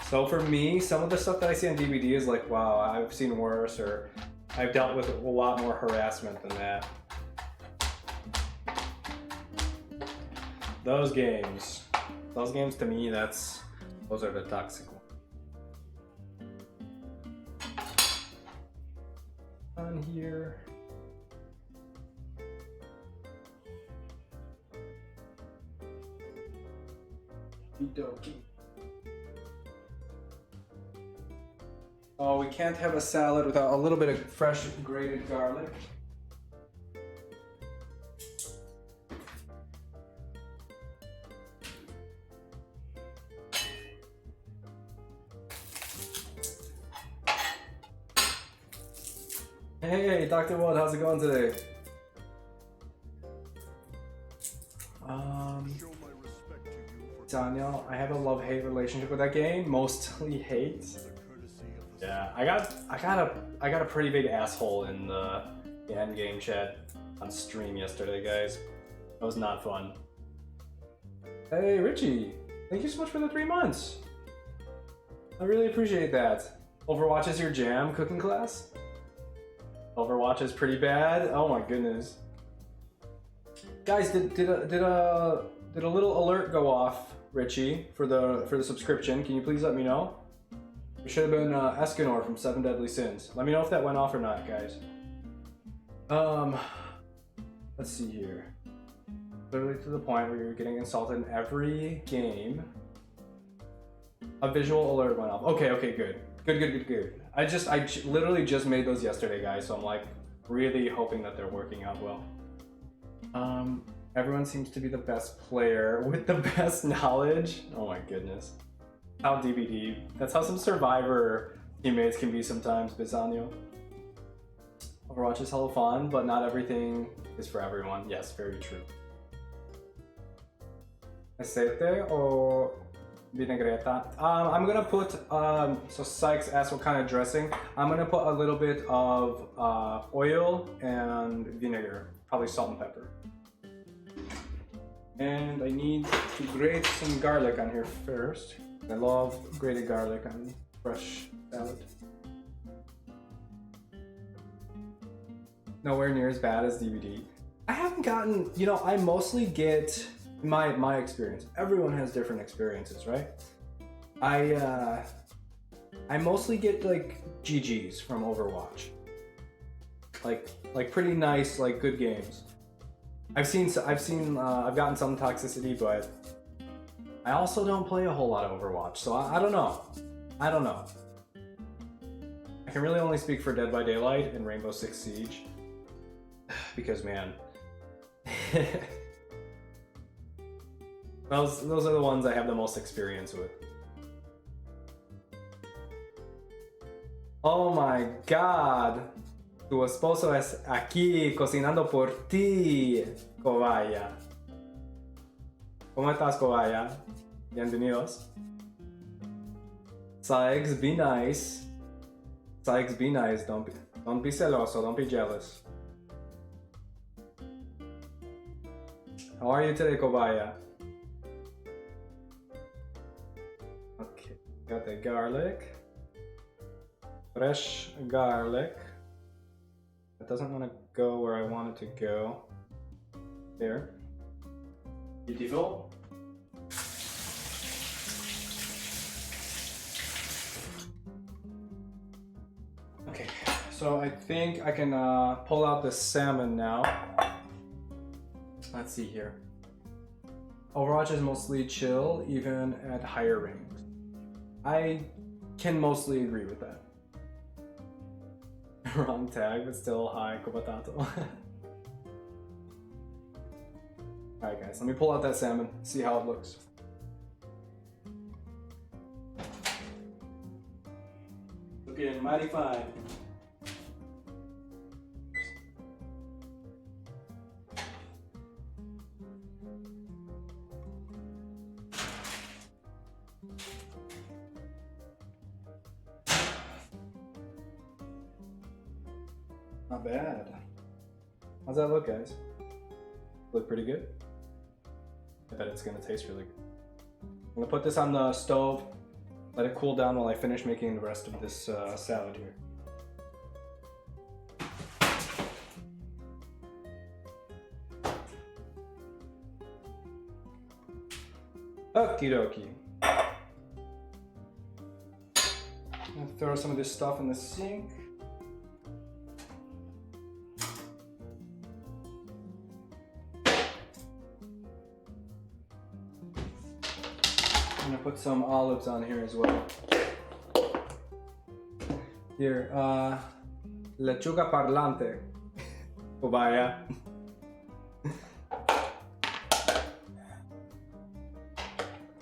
So for me, some of the stuff that I see on DVD is like, wow, I've seen worse, or I've dealt with a lot more harassment than that. Those games to me, those are the toxic ones. On here. Okie. Oh, we can't have a salad without a little bit of fresh grated garlic. Hey, Dr. Wood, how's it going today? Daniel, I have a love-hate relationship with that game. Mostly hate. Yeah, I got a pretty big asshole in the end game chat on stream yesterday, guys. That was not fun. Hey, Richie, thank you so much for the 3 months. I really appreciate that. Overwatch is your jam, cooking class? Overwatch is pretty bad? Oh my goodness. Guys, did a little alert go off, Richie, for the subscription? Can you please let me know? It should have been Escanor from Seven Deadly Sins. Let me know if that went off or not, guys. Let's see here. Literally to the point where you're getting insulted in every game. A visual alert went off. Okay, good. Good. I literally just made those yesterday, guys, so I'm like really hoping that they're working out well. Everyone seems to be the best player with the best knowledge. Oh my goodness. How DBD. That's how some Survivor teammates can be sometimes, Bizanio. Overwatch is hella fun, but not everything is for everyone. Yes, very true. Aceite or vinaigreta? I'm gonna put, so Sykes asked what kind of dressing. I'm gonna put a little bit of oil and vinegar, probably salt and pepper. And I need to grate some garlic on here first. I love grated garlic on fresh salad. Nowhere near as bad as DVD. I haven't gotten, I mostly get my experience. Everyone has different experiences, right? I mostly get like GGs from Overwatch. Like pretty nice, like good games. I've gotten some toxicity, but I also don't play a whole lot of Overwatch, so I don't know. I can really only speak for Dead by Daylight and Rainbow Six Siege. Because man, those are the ones I have the most experience with. Oh my god, tu esposo es aquí cocinando por ti, Cobaya. ¿Cómo estás, Cobaya? Bienvenidos. Sykes, be nice. Sykes, be nice. Don't be celoso. Don't be jealous. How are you today, Kobaya? Okay, got the garlic. Fresh garlic. It doesn't want to go where I want it to go. There. Beautiful. Okay, so I think I can pull out the salmon now. Let's see here. Overwatch is mostly chill, even at higher ranks. I can mostly agree with that. Wrong tag, but still hi, Kobatato. Alright guys, let me pull out that salmon, see how it looks. Looking mighty fine. Not bad. How's that look, guys? Look pretty good? I bet it's gonna taste really good. I'm gonna put this on the stove, let it cool down while I finish making the rest of this salad here. Okie dokie. I'm gonna throw some of this stuff in the sink. I'm gonna put some olives on here as well. Here, lechuga parlante. Kobaya.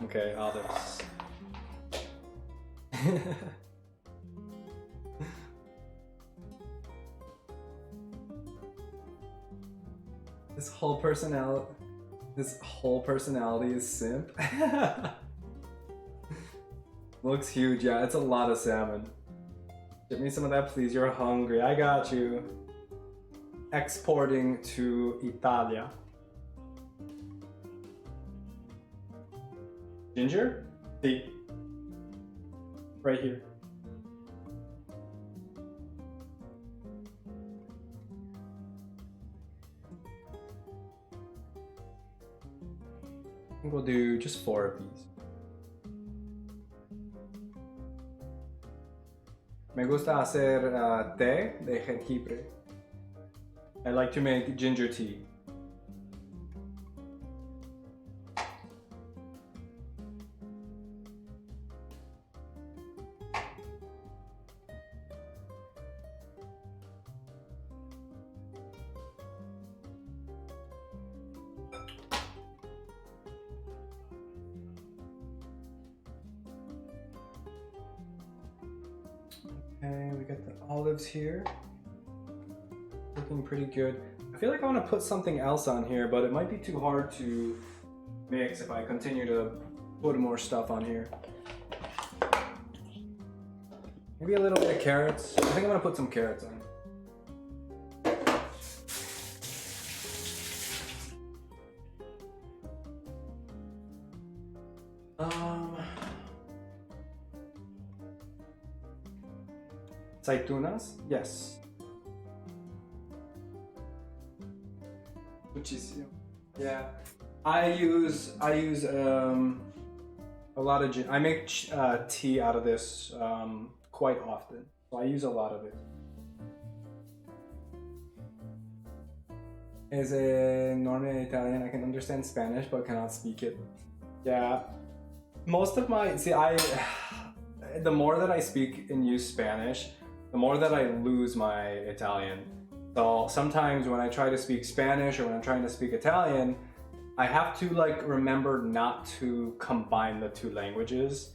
Okay, olives. This whole personality is simp. Looks huge, yeah, it's a lot of salmon. Get me some of that, please. You're hungry. I got you. Exporting to Italia. Ginger? See? Right here. I think we'll do just 4 of these. Me gusta hacer té de jengibre. I like to make ginger tea. Okay, we got the olives here. Looking pretty good. I feel like I want to put something else on here, but it might be too hard to mix if I continue to put more stuff on here. Maybe a little bit of carrots. I think I'm gonna put some carrots on. Aceitunas? Yes. Muchísimo. Yeah. I use a lot of I make tea out of this quite often. So I use a lot of it. As a normal Italian, I can understand Spanish but cannot speak it. Yeah. Most of my the more that I speak and use Spanish, the more that I lose my Italian. So sometimes when I try to speak Spanish or when I'm trying to speak Italian, I have to like remember not to combine the two languages.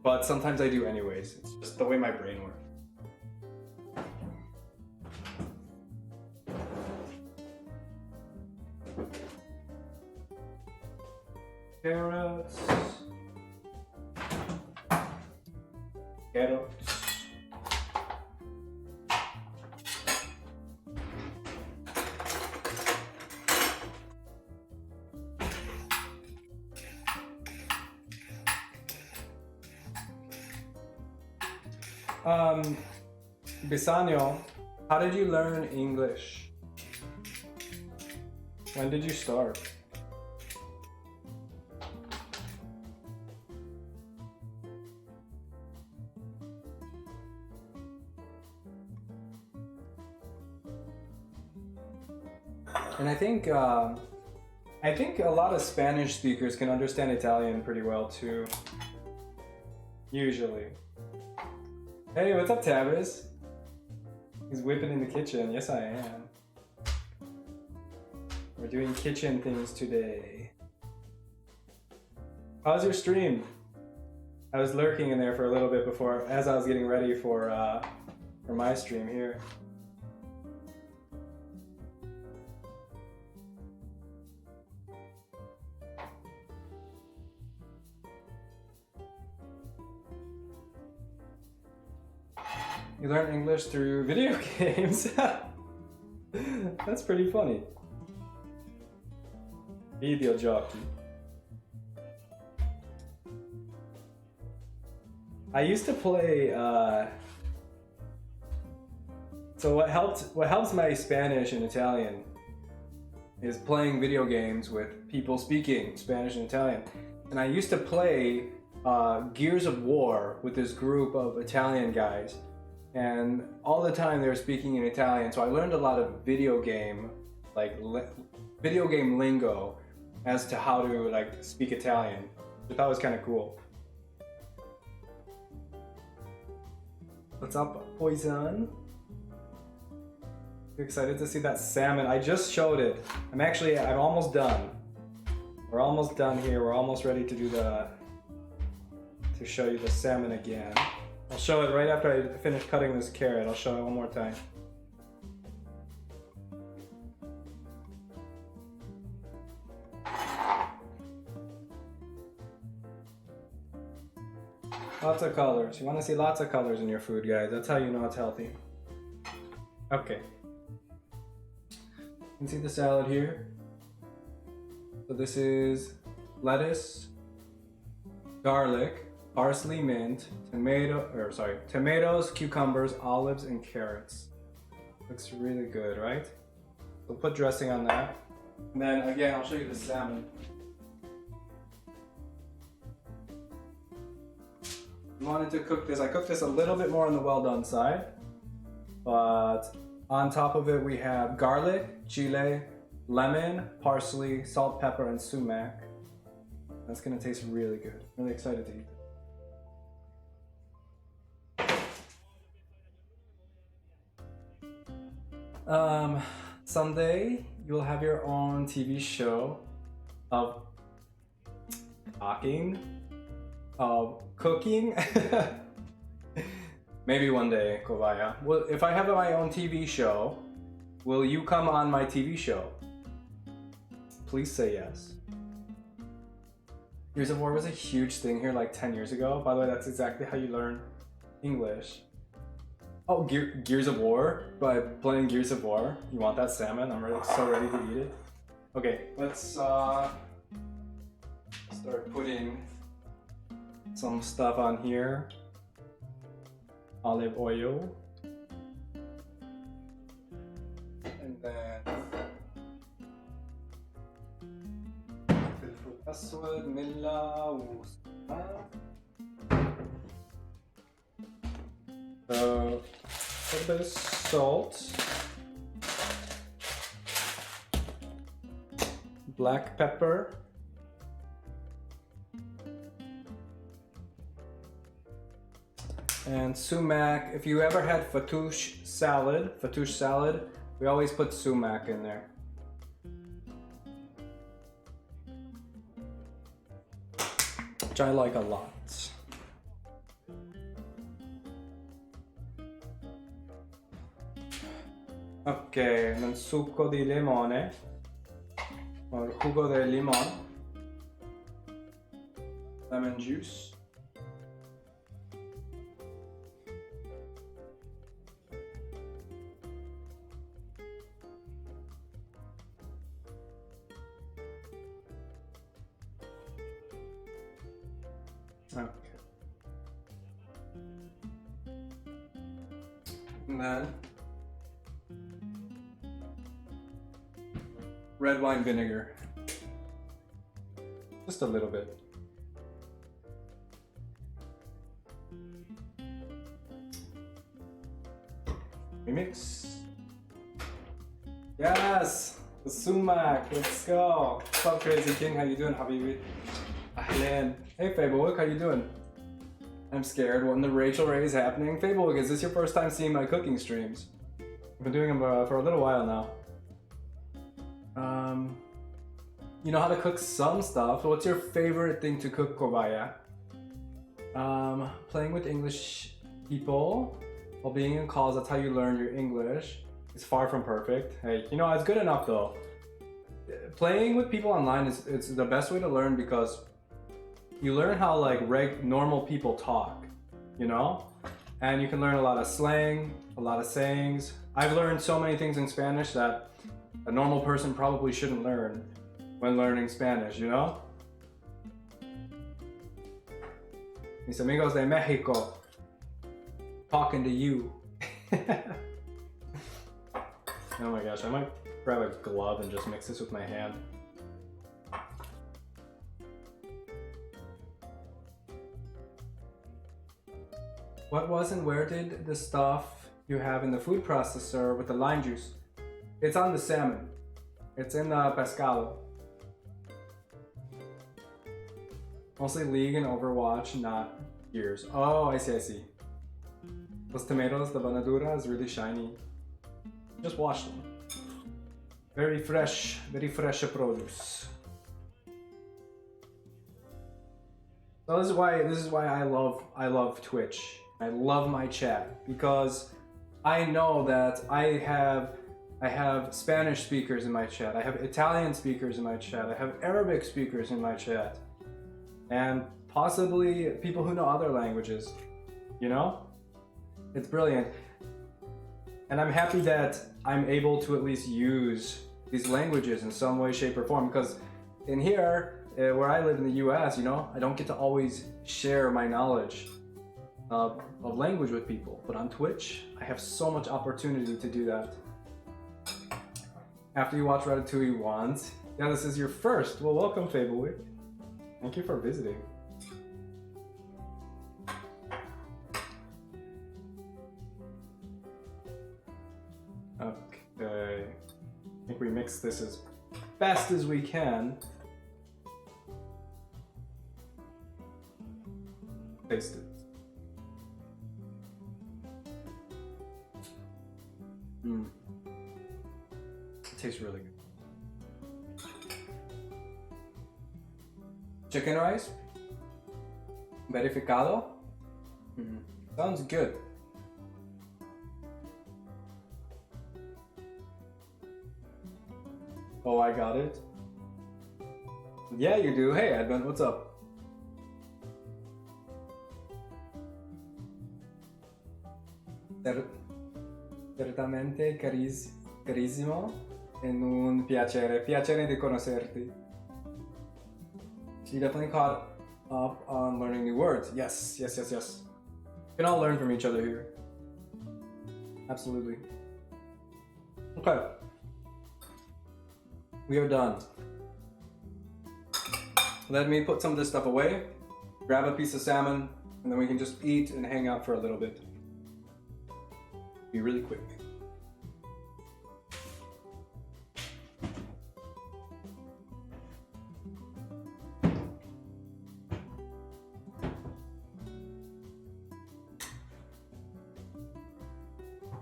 But sometimes I do anyways. It's just the way my brain works. Carrots. Carrots. Bisanio, how did you learn English? When did you start? And I think a lot of Spanish speakers can understand Italian pretty well too. Usually. Hey, what's up, Tavis? He's whipping in the kitchen. Yes, I am. We're doing kitchen things today. How's your stream? I was lurking in there for a little bit before, as I was getting ready for my stream here. You learn English through video games. That's pretty funny. Videogiochi. I used to play. So what helps my Spanish and Italian is playing video games with people speaking Spanish and Italian. And I used to play Gears of War with this group of Italian guys. And all the time they were speaking in Italian, so I learned a lot of video game lingo as to how to like speak Italian, which I thought was kind of cool. What's up, Poison? You excited to see that salmon? I just showed it. I'm almost done. We're almost done here. We're almost ready to do to show you the salmon again. I'll show it right after I finish cutting this carrot. I'll show it one more time. Lots of colors. You want to see lots of colors in your food, guys. That's how you know it's healthy. Okay. You can see the salad here. So this is lettuce, garlic, parsley, mint, tomatoes, cucumbers, olives, and carrots. Looks really good, right? We'll put dressing on that. And then again, I'll show you the salmon. I wanted to cook this. I cooked this a little bit more on the well done side, but on top of it we have garlic, chile, lemon, parsley, salt, pepper, and sumac. That's gonna taste really good. Really excited to eat it. Someday you'll have your own TV show of talking, of cooking. Maybe one day, Kovaya. Well, if I have my own TV show, will you come on my TV show? Please say yes. Gears of War was a huge thing here like 10 years ago. By the way, that's exactly how you learn English. Oh, Gears of War? By playing Gears of War. You want that salmon? I'm so ready to eat it. Okay, let's start putting some stuff on here. Olive oil. And then فلفل أسود ملة وسكر. A little bit of salt. Black pepper. And sumac. If you ever had fattoush salad, we always put sumac in there. Which I like a lot. Okay, and then succo di limone, or jugo de limon, lemon juice. Okay. And then red wine vinegar. Just a little bit. Remix. Yes! The sumac, let's go! What's up, Crazy King? How you doing, Habibi? Ahlan. Hey Fablewick, how you doing? I'm scared when the Rachel Ray is happening. Fablewick, is this your first time seeing my cooking streams? I've been doing them for a little while now. You know how to cook some stuff. What's your favorite thing to cook, Kovaya? Playing with English people while being in calls, that's how you learn your English. It's far from perfect. Hey, you know, it's good enough though. Playing with people online it's the best way to learn because you learn how like normal people talk, you know? And you can learn a lot of slang, a lot of sayings. I've learned so many things in Spanish that a normal person probably shouldn't learn when learning Spanish, you know? Mis amigos de Mexico, talking to you. Oh my gosh, I might grab a glove and just mix this with my hand. What was and where did the stuff you have in the food processor with the lime juice? It's on the salmon. It's in the pescado. Mostly League and Overwatch, not Gears. Oh, I see. Those tomatoes, the banadura is really shiny. Just wash them. Very fresh produce. So this is why I love Twitch. I love my chat because I know that I have Spanish speakers in my chat. I have Italian speakers in my chat. I have Arabic speakers in my chat. And possibly people who know other languages, you know? It's brilliant. And I'm happy that I'm able to at least use these languages in some way, shape, or form because in here, where I live in the US, you know, I don't get to always share my knowledge of language with people. But on Twitch, I have so much opportunity to do that. After you watch Ratatouille once. Yeah, this is your first. Well, welcome, Fablewick. Thank you for visiting. Okay. I think we mix this as best as we can. Taste it. It tastes really good. Chicken rice? Verificado? Sounds good. Oh, I got it. Yeah, you do. Hey, Advent, what's up? Certamente carissimo e un piacere di conoscerti. You definitely caught up on learning new words. Yes. We can all learn from each other here. Absolutely. Okay. We are done. Let me put some of this stuff away, grab a piece of salmon, and then we can just eat and hang out for a little bit. Be really quick.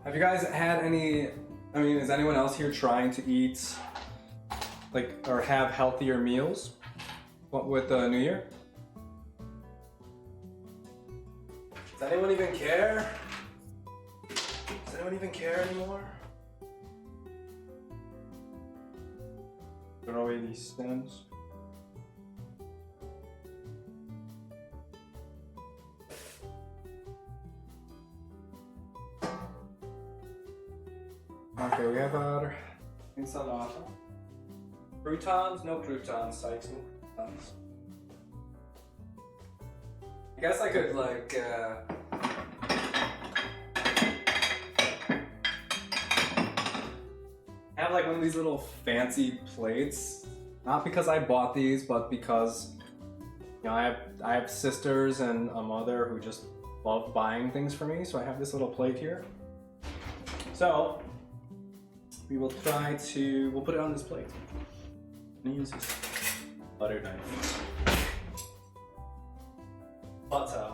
Have you guys had any, is anyone else here trying to eat, or have healthier meals with New Year? Does anyone even care? Does anyone even care anymore? Throw away these stems. Okay, we have our ensalada. Croutons? No croutons, Sykes, no croutons. I guess I could have one of these little fancy plates. Not because I bought these, but because I have sisters and a mother who just love buying things for me, so I have this little plate here. So we will we'll put it on this plate. I'm gonna use this butter knife. Butter.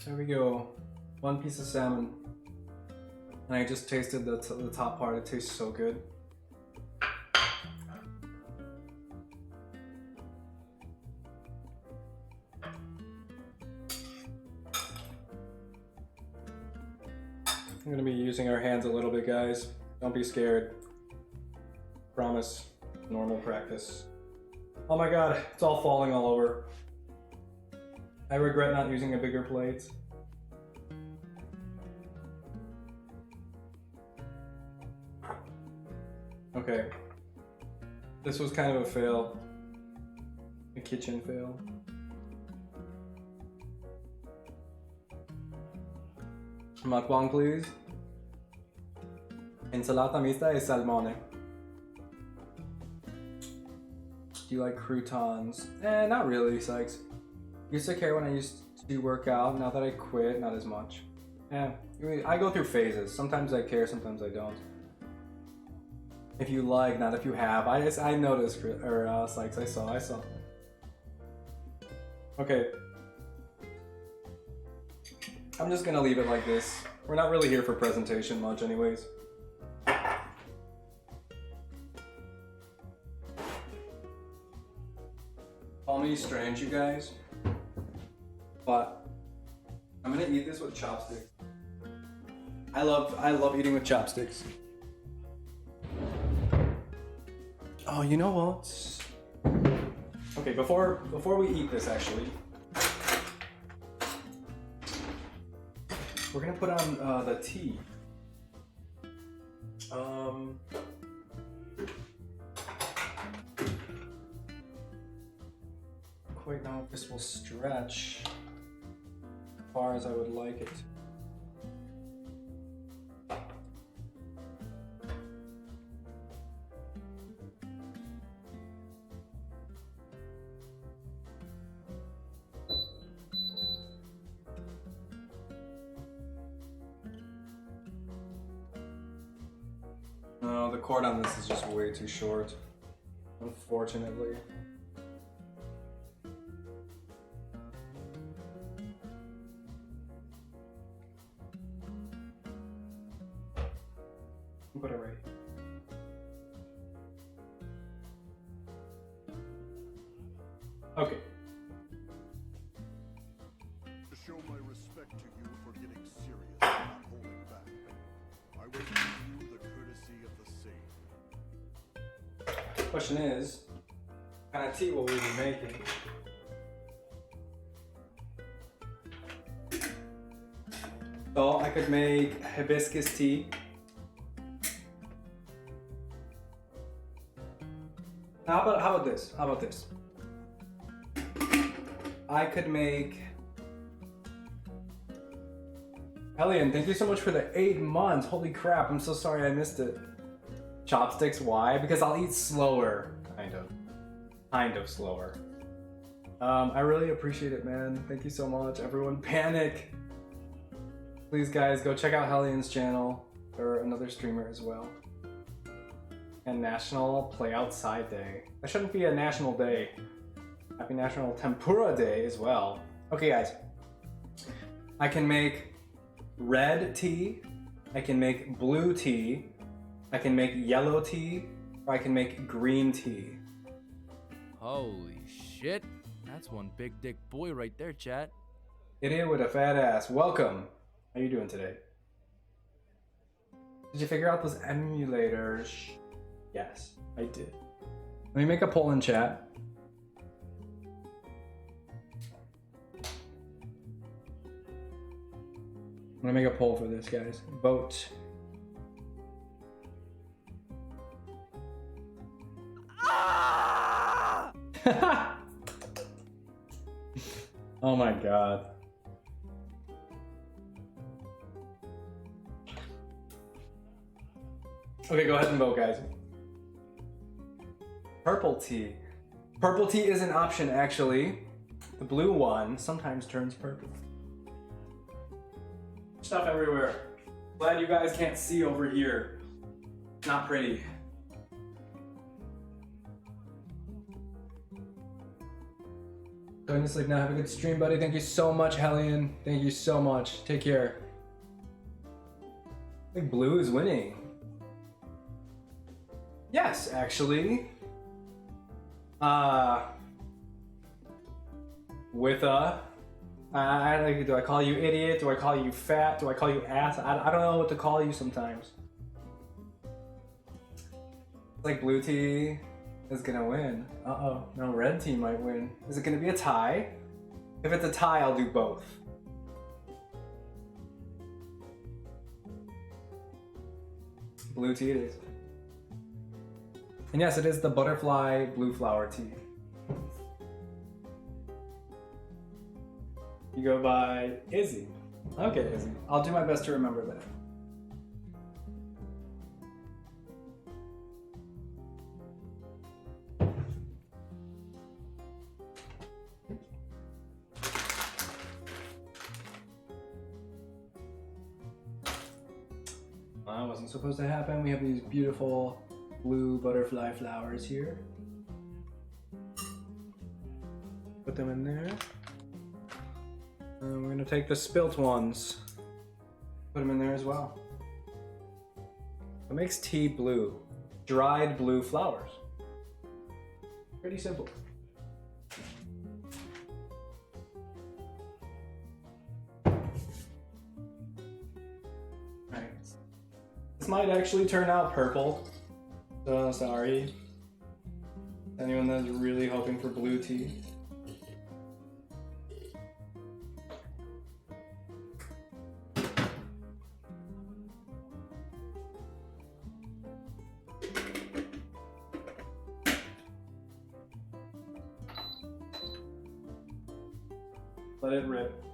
There we go. One piece of salmon. And I just tasted the top part. It tastes so good. I'm gonna be using our hands a little bit, guys. Don't be scared. Promise. Normal practice. Oh my god, it's all falling all over. I regret not using a bigger plate. Okay. This was kind of a fail. A kitchen fail. Mukbang, please. Insalata mista e salmone. Do you like croutons? Not really, Sykes. Used to care when I used to work out. Now that I quit, not as much. I go through phases. Sometimes I care, sometimes I don't. If you like, not if you have. I noticed, or Sykes, I saw. Okay. I'm just gonna leave it like this. We're not really here for presentation much anyways. Call me strange, you guys. But I'm gonna eat this with chopsticks. I love eating with chopsticks. Oh, you know what? Okay, before we eat this, actually, we're gonna put on the tea. Quite know if this will stretch as far as I would like it. No, the cord on this is just way too short, unfortunately. Put it right. Okay. To show my respect to you for getting serious and not holding back, I will give you the courtesy of the same. Question is, what kind of tea will we be making? So I could make hibiscus tea. How about this? How about this? I could make. Hellion, thank you so much for the 8 months. Holy crap! I'm so sorry I missed it. Chopsticks? Why? Because I'll eat slower, kind of slower. I really appreciate it, man. Thank you so much. Everyone, panic! Please, guys, go check out Hellion's channel or another streamer as well. And National Play Outside Day. That shouldn't be a national day. Happy National Tempura Day as well. Okay, guys. I can make red tea. I can make blue tea. I can make yellow tea. Or I can make green tea. Holy shit. That's one big dick boy right there, chat. Idiot with a fat ass. Welcome. How you doing today? Did you figure out those emulators? Yes, I did. Let me make a poll in chat. I'm gonna make a poll for this, guys. Vote. Oh my god. Okay, go ahead and vote, guys. Purple tea. Purple tea is an option, actually. The blue one sometimes turns purple. Stuff everywhere. Glad you guys can't see over here. Not pretty. Going to sleep now. Have a good stream, buddy. Thank you so much, Hellion. Thank you so much. Take care. I think blue is winning. Yes, actually. With a... do I call you idiot? Do I call you fat? Do I call you ass? I don't know what to call you sometimes. It's like blue tea is gonna win. Uh-oh. No, red tea might win. Is it gonna be a tie? If it's a tie, I'll do both. Blue tea it is. And yes, it is the butterfly blue flower tea. You go by Izzy. Okay, Izzy. I'll do my best to remember that. That wasn't supposed to happen. We have these beautiful blue butterfly flowers here. Put them in there. And we're gonna take the spilt ones. Put them in there as well. What makes tea blue? Dried blue flowers. Pretty simple. Alright. This might actually turn out purple. So sorry. Anyone that's really hoping for blue tea? Let it rip.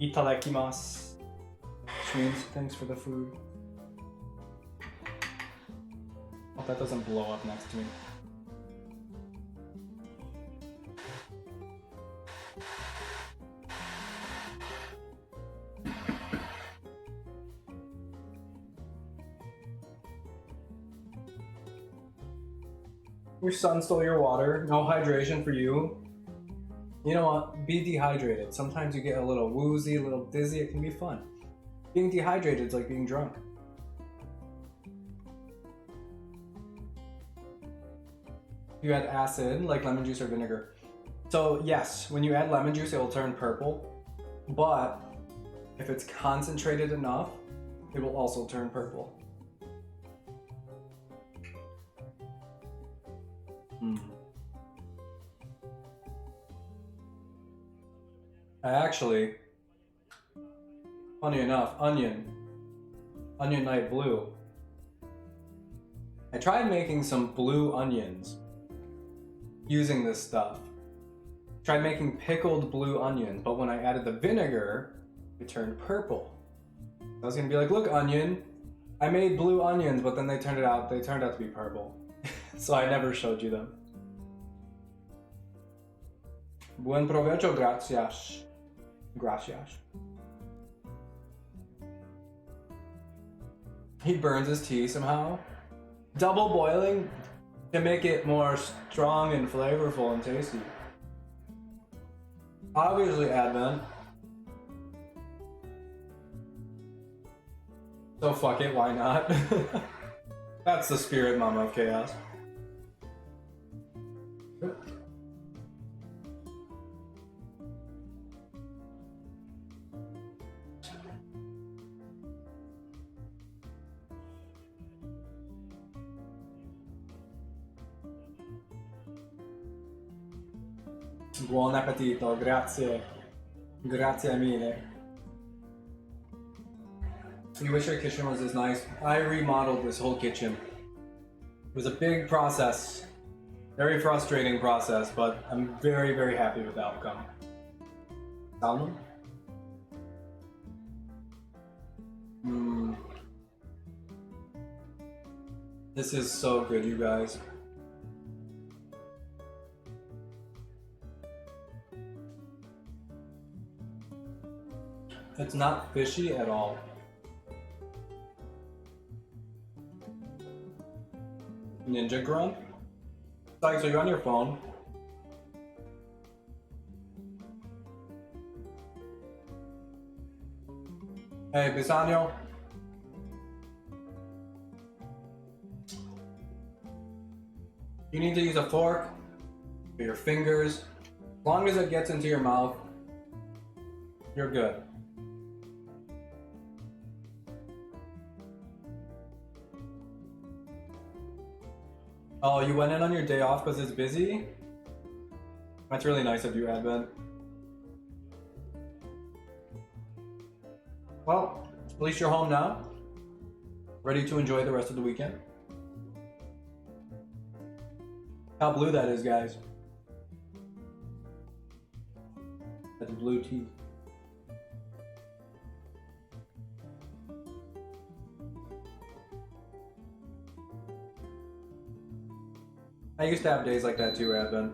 Itadakimasu. Which means thanks for the food. Hope that doesn't blow up next to me. Your son stole your water. No hydration for you. You know what? Be dehydrated. Sometimes you get a little woozy, a little dizzy. It can be fun. Being dehydrated is like being drunk. You add acid, like lemon juice or vinegar. So yes, when you add lemon juice, it will turn purple. But if it's concentrated enough, it will also turn purple. Actually, funny enough, Onion Knight Blue. I tried making some blue onions using this stuff. Tried making pickled blue onions, but when I added the vinegar, it turned purple. I was gonna be like, look, Onion, I made blue onions, but then they turned out to be purple. So I never showed you them. Buen provecho, gracias. Gracias. He burns his tea somehow. Double boiling to make it more strong and flavorful and tasty. Obviously, Advent. So fuck it, why not? That's the spirit, Mama of Chaos. Buon appetito, grazie. Grazie mille. You wish your kitchen was as nice. I remodeled this whole kitchen. It was a big process. Very frustrating process, but I'm very, very happy with the outcome. Salmon? This is so good, you guys. It's not fishy at all. Ninja Grunt? Sykes, are you on your phone? Hey, Bisagno? You need to use a fork for your fingers. As long as it gets into your mouth, you're good. Oh, you went in on your day off because it's busy? That's really nice of you, Advent. Well, at least you're home now. Ready to enjoy the rest of the weekend. How blue that is, guys. That's blue tea. I used to have days like that too, Advent.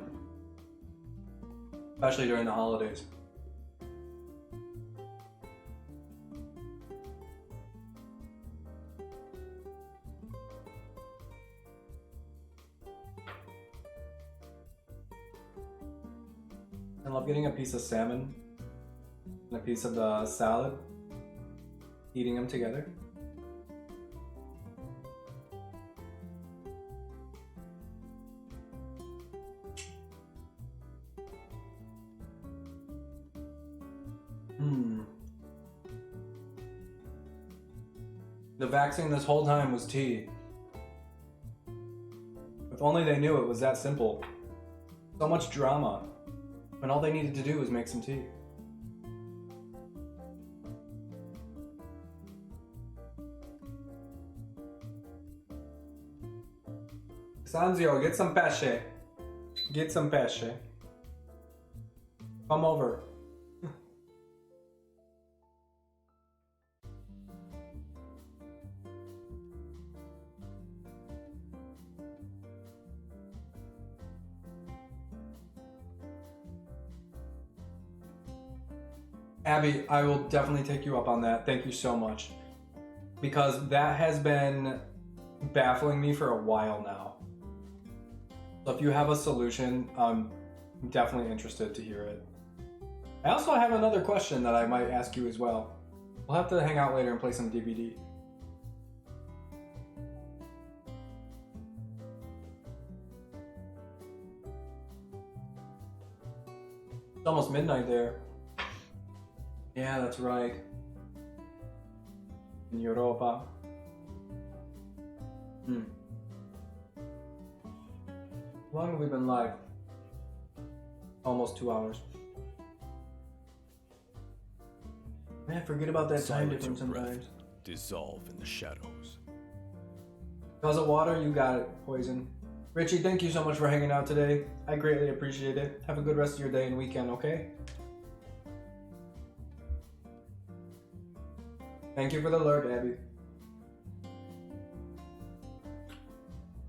Especially during the holidays. I love getting a piece of salmon and a piece of the salad, eating them together. The vaccine this whole time was tea. If only they knew it was that simple. So much drama. When all they needed to do was make some tea. Sanzio, get some pesce. Get some pesce. Come over. Abby, I will definitely take you up on that. Thank you so much. Because that has been baffling me for a while now. So if you have a solution, I'm definitely interested to hear it. I also have another question that I might ask you as well. We'll have to hang out later and play some DVD. It's almost midnight there. Yeah, that's right. In Europa. How long have we been live? Almost 2 hours. Man, I forget about that time Silence your difference breath. sometimes. Dissolve in the shadows. Cause of water, you got it, Poison. Richie, thank you so much for hanging out today. I greatly appreciate it. Have a good rest of your day and weekend, okay? Thank you for the alert, Abby.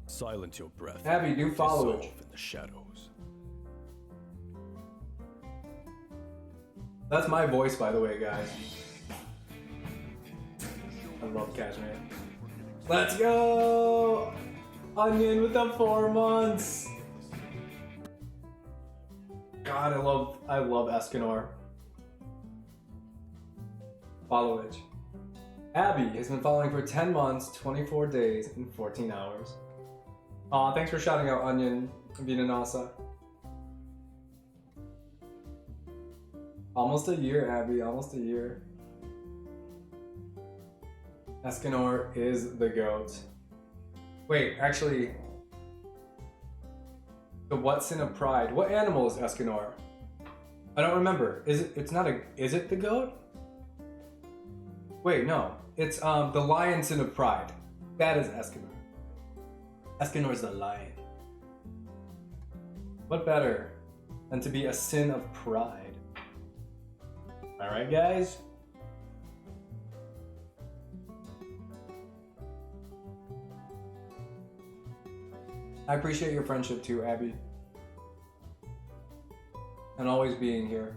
Silence your breath. Abby, do follow Dissolve it. in the shadows. That's my voice, by the way, guys. I love Cashmere. Let's go! Onion with the 4 months! God, I love Escanor. Follow it. Abby has been following for 10 months, 24 days, and 14 hours. Aw, thanks for shouting out Onion, Vinanasa. Almost a year, Abby, almost a year. Escanor is the GOAT. Wait, actually, the what sin of pride? What animal is Escanor? I don't remember. Is it the GOAT? Wait, no. It's the lion sin of pride. That is Escanor. Escanor is the lion. What better than to be a sin of pride? Alright, guys? I appreciate your friendship too, Abby. And always being here.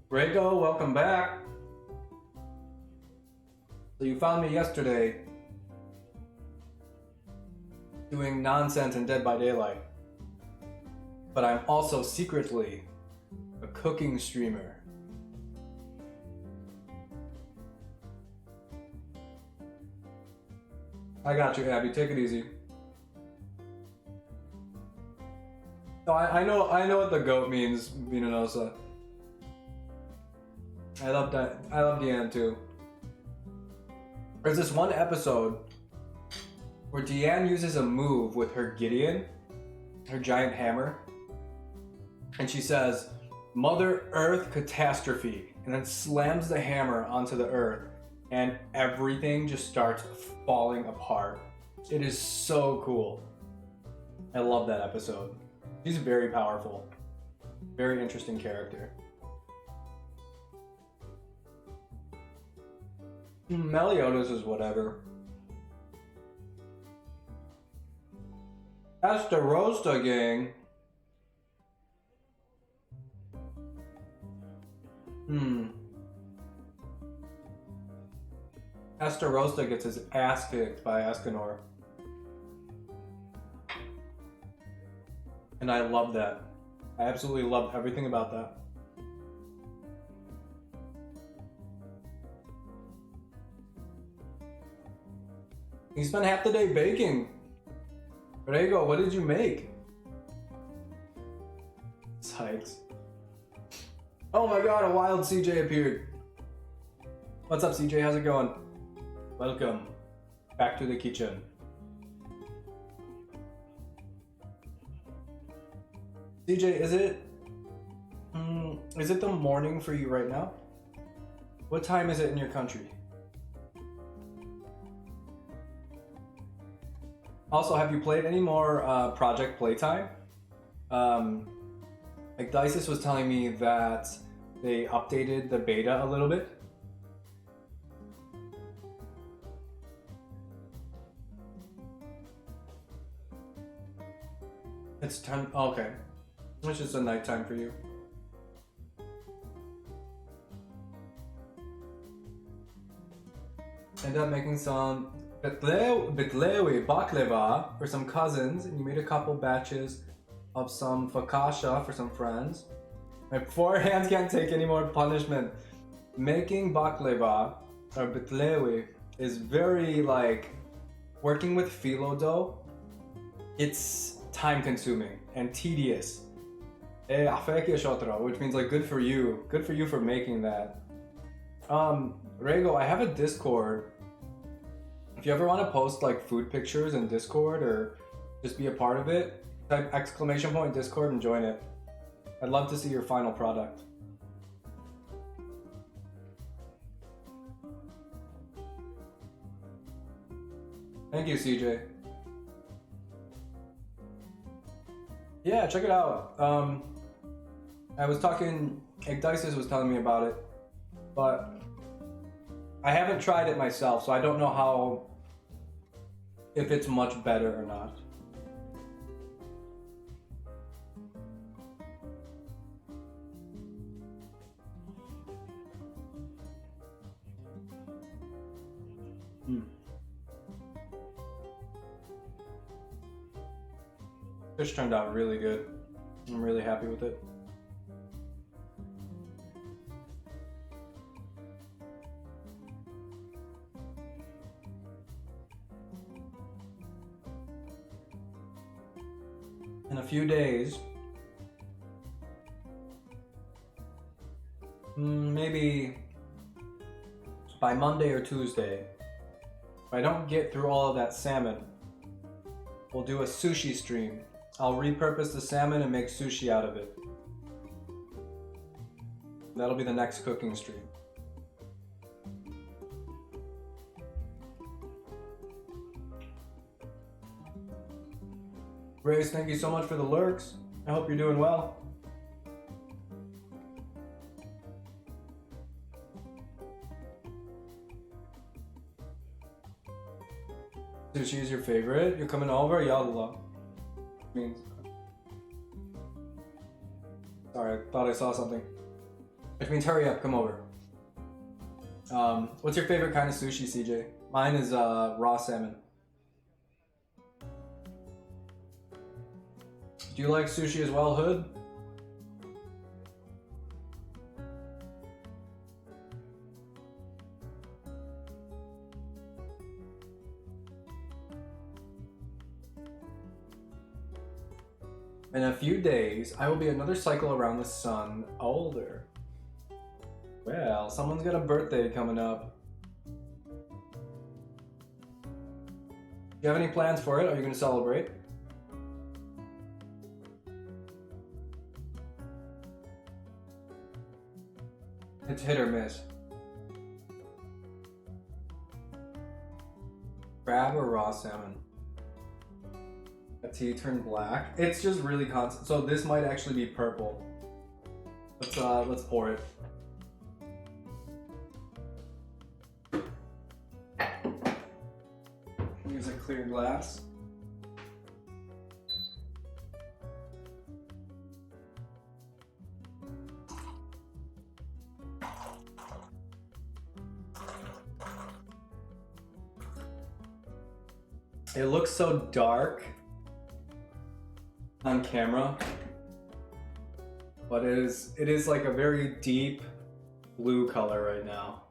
Rego, welcome back. So you found me yesterday doing nonsense in Dead by Daylight. But I'm also secretly a cooking streamer. I got you, Abby. Take it easy. Oh, I know what the goat means, Vinanosa. I love Deanne too. There's this one episode where Deanne uses a move with her Gideon, her giant hammer, and she says, "Mother Earth catastrophe," and then slams the hammer onto the earth, and everything just starts falling apart. It is so cool. I love that episode. She's very powerful. Very interesting character. Meliodas is whatever. Estarosta gang. Estarosta gets his ass kicked by Escanor. And I love that. I absolutely love everything about that. You spent half the day baking. Rego, what did you make? Sykes. Oh my god, a wild CJ appeared. What's up, CJ? How's it going? Welcome back to the kitchen. CJ, is it the morning for you right now? What time is it in your country? Also, have you played any more Project Playtime? Like Dices was telling me that they updated the beta a little bit. It's 10. Okay. It's just a nighttime for you. End up making some bitlewi baklava for some cousins, and you made a couple batches of some fakasha for some friends. My poor hands can't take any more punishment. Making baklava or bitlewi is very like working with phyllo dough. It's time consuming and tedious. Which means like good for you. Good for you for making that. Rego, I have a Discord. If you ever want to post like food pictures in Discord or just be a part of it, type ! Discord and join it. I'd love to see your final product. Thank you, CJ. Yeah, check it out. I was talking, Igdices was telling me about it, but I haven't tried it myself, so I don't know if it's much better or not. This turned out really good. I'm really happy with it. In a few days, maybe by Monday or Tuesday, if I don't get through all of that salmon, we'll do a sushi stream. I'll repurpose the salmon and make sushi out of it. That'll be the next cooking stream. Grace, thank you so much for the lurks. I hope you're doing well. Sushi is your favorite? You're coming over? Yallah. Means. Sorry, I thought I saw something. Which means hurry up, come over. What's your favorite kind of sushi, CJ? Mine is raw salmon. Do you like sushi as well, Hood? In a few days, I will be another cycle around the sun older. Well, someone's got a birthday coming up. Do you have any plans for it? Are you going to celebrate? It's hit or miss. Crab or raw salmon? A tea turned black. It's just really constant. So this might actually be purple. Let's pour it. Use a clear glass. It looks so dark on camera, but it is like a very deep blue color right now.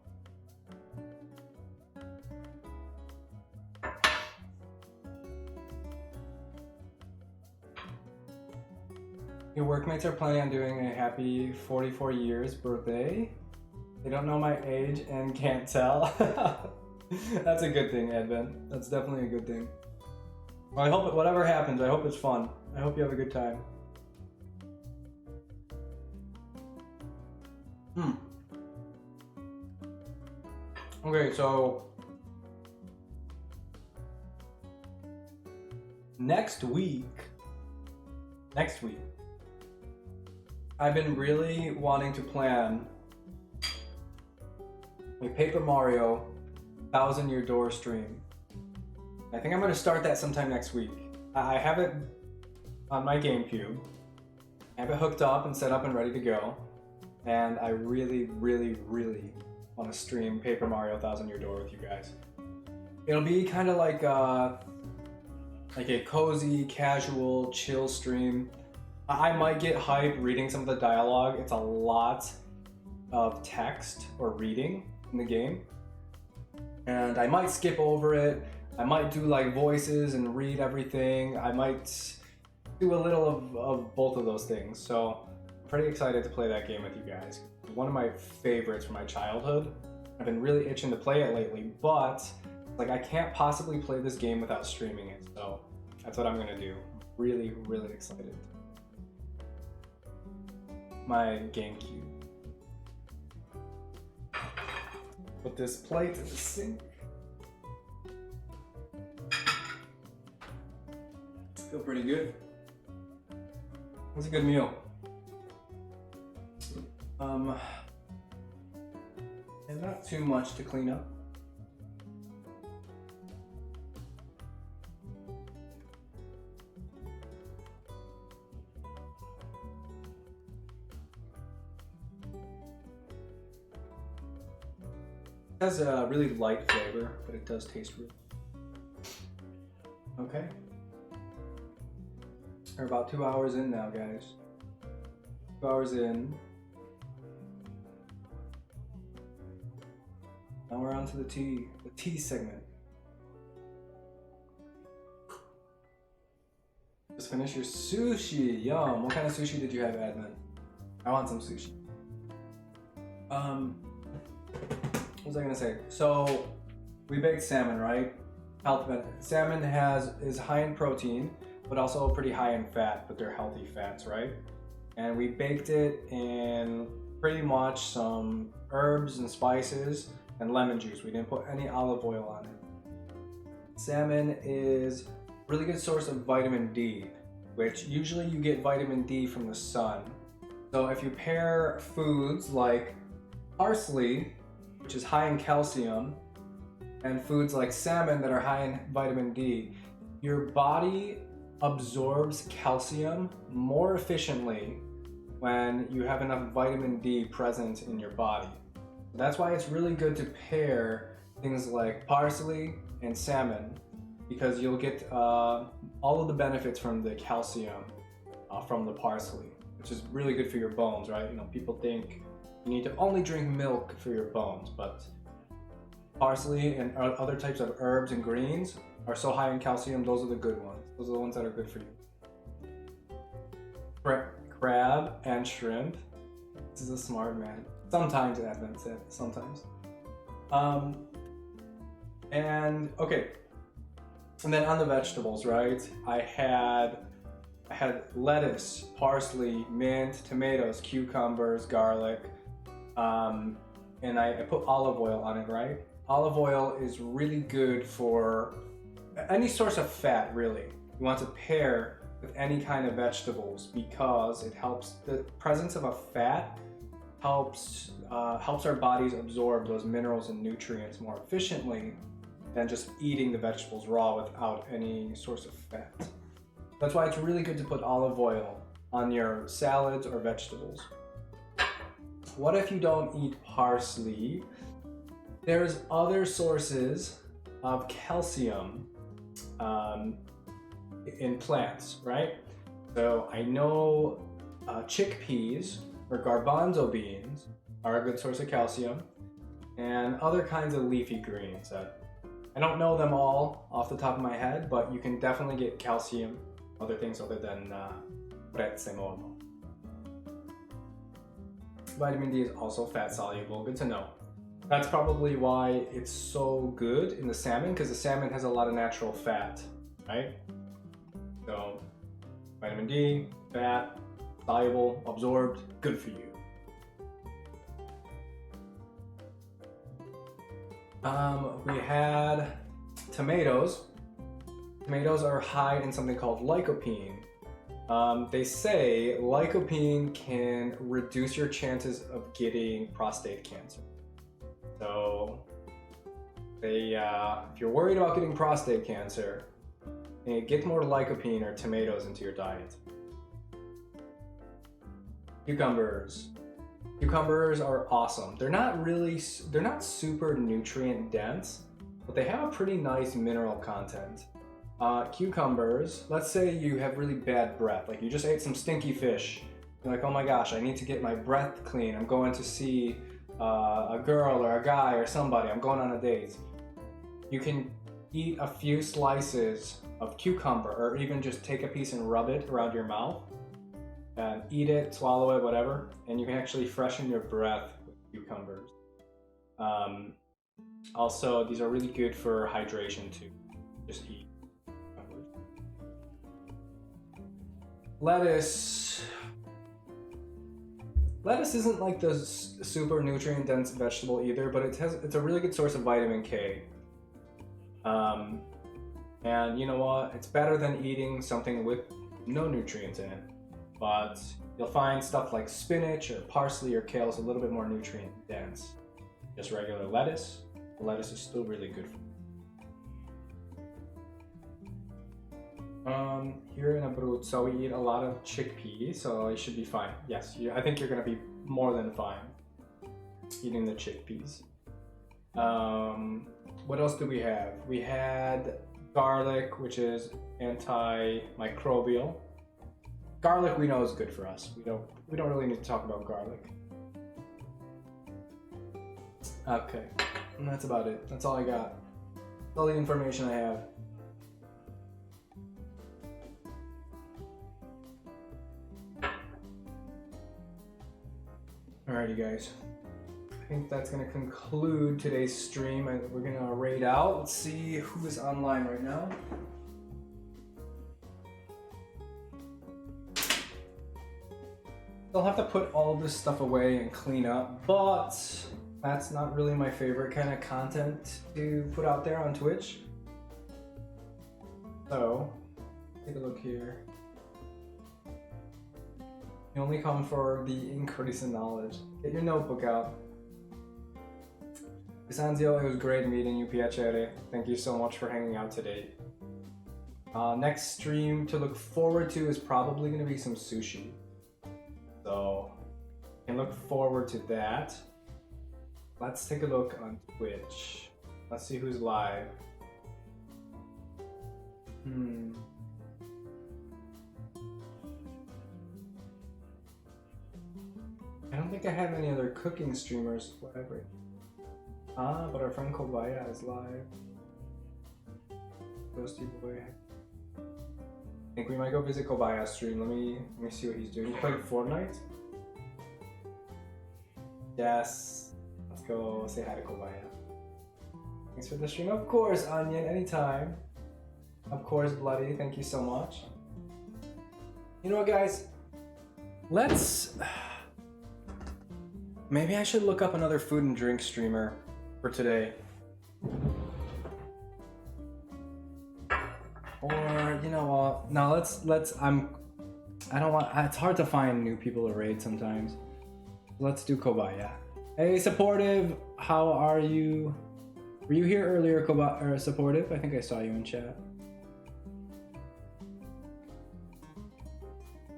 Your workmates are planning on doing a happy 44 years birthday. They don't know my age and can't tell. That's a good thing, Edvin. That's definitely a good thing. Well, I hope whatever happens, I hope it's fun. I hope you have a good time. Okay, so next week, I've been really wanting to plan a Paper Mario 1000-Year Door stream. I think I'm going to start that sometime next week. I have it on my GameCube. I have it hooked up and set up and ready to go. And I really, really, really want to stream Paper Mario 1000-Year Door with you guys. It'll be kind of like a cozy, casual, chill stream. I might get hype reading some of the dialogue. It's a lot of text or reading in the game. And I might skip over it. I might do like voices and read everything. I might do a little of both of those things. So I'm pretty excited to play that game with you guys. It's one of my favorites from my childhood. I've been really itching to play it lately, but like I can't possibly play this game without streaming it. So that's what I'm gonna do. Really, really excited. My GameCube. Put this plate in the sink. Feel pretty good. It was a good meal. And not too much to clean up. It has a really light flavor, but it does taste real. Okay. We're about 2 hours in now, guys. 2 hours in. Now we're on to the tea segment. Just finish your sushi. Yum. What kind of sushi did you have, Admin? I want some sushi. What was I gonna say? So we baked salmon, right? Health benefit. Salmon is high in protein, but also pretty high in fat, but they're healthy fats, right? And we baked it in pretty much some herbs and spices and lemon juice. We didn't put any olive oil on it. Salmon is a really good source of vitamin D, which usually you get vitamin D from the sun. So if you pair foods like parsley, which is high in calcium, and foods like salmon that are high in vitamin D, your body absorbs calcium more efficiently when you have enough vitamin D present in your body. That's why it's really good to pair things like parsley and salmon, because you'll get all of the benefits from the calcium from the parsley, which is really good for your bones, right? You know, people think you need to only drink milk for your bones, but parsley and other types of herbs and greens are so high in calcium. Those are the good ones. Those are the ones that are good for you. Crab and shrimp. This is a smart man. Sometimes, Advent said. Sometimes. And okay. And then on the vegetables, right? I had lettuce, parsley, mint, tomatoes, cucumbers, garlic, and I put olive oil on it, right? Olive oil is really good for any source of fat, really. You want to pair with any kind of vegetables because it helps. The presence of a fat helps our bodies absorb those minerals and nutrients more efficiently than just eating the vegetables raw without any source of fat. That's why it's really good to put olive oil on your salads or vegetables. What if you don't eat parsley? There's other sources of calcium in plants, right? So I know chickpeas or garbanzo beans are a good source of calcium, and other kinds of leafy greens. I don't know them all off the top of my head, but you can definitely get calcium, other things other than prezzemolo. vitamin D is also fat soluble. Good to know. That's probably why it's so good in the salmon, because the salmon has a lot of natural fat, right? So, vitamin D, fat, soluble, absorbed, good for you. We had tomatoes. Tomatoes are high in something called lycopene. They say lycopene can reduce your chances of getting prostate cancer. So, if you're worried about getting prostate cancer, get more lycopene or tomatoes into your diet. Cucumbers. Cucumbers are awesome. They're not super nutrient dense, but they have a pretty nice mineral content. Cucumbers, let's say you have really bad breath, like you just ate some stinky fish. You're like, oh my gosh, I need to get my breath clean. I'm going to see a girl or a guy or somebody. I'm going on a date. You can eat a few slices of cucumber, or even just take a piece and rub it around your mouth and eat it, swallow it, whatever, and you can actually freshen your breath with cucumbers. Also, these are really good for hydration too. Just eat cucumbers. Lettuce. Lettuce isn't like the super nutrient dense vegetable either, but it's a really good source of vitamin K. And you know what? It's better than eating something with no nutrients in it. But you'll find stuff like spinach or parsley or kale is a little bit more nutrient dense. Just regular lettuce. The lettuce is still really good for you. Here in Abruzzo, we eat a lot of chickpeas, so you should be fine. Yes, I think you're gonna be more than fine eating the chickpeas. What else do we have? We had garlic, which is antimicrobial. Garlic we know is good for us. We don't really need to talk about garlic. Okay, and that's about it. That's all I got. That's all the information I have. Alrighty guys, I think that's gonna conclude today's stream. We're gonna raid out. Let's see who is online right now. I'll have to put all this stuff away and clean up, but that's not really my favorite kind of content to put out there on Twitch. So, take a look here. You only come for the increase in knowledge. Get your notebook out. Visanzio, it was great meeting you, Piacere. Thank you so much for hanging out today. Next stream to look forward to is probably going to be some sushi. So, you can look forward to that. Let's take a look on Twitch. Let's see who's live. I don't think I have any other cooking streamers, whatever. But our friend Kobaya is live. Ghosty boy. I think we might go visit Kobaya's stream. Let me see what he's doing. He's playing Fortnite? Yes. Let's go say hi to Kobaya. Thanks for the stream. Of course, Onion, anytime. Of course, Bloody, thank you so much. You know what, guys? Maybe I should look up another food and drink streamer for today. Or, you know what? No, it's hard to find new people to raid sometimes. Let's do Kobaya. Hey, Supportive, how are you? Were you here earlier, Supportive? I think I saw you in chat.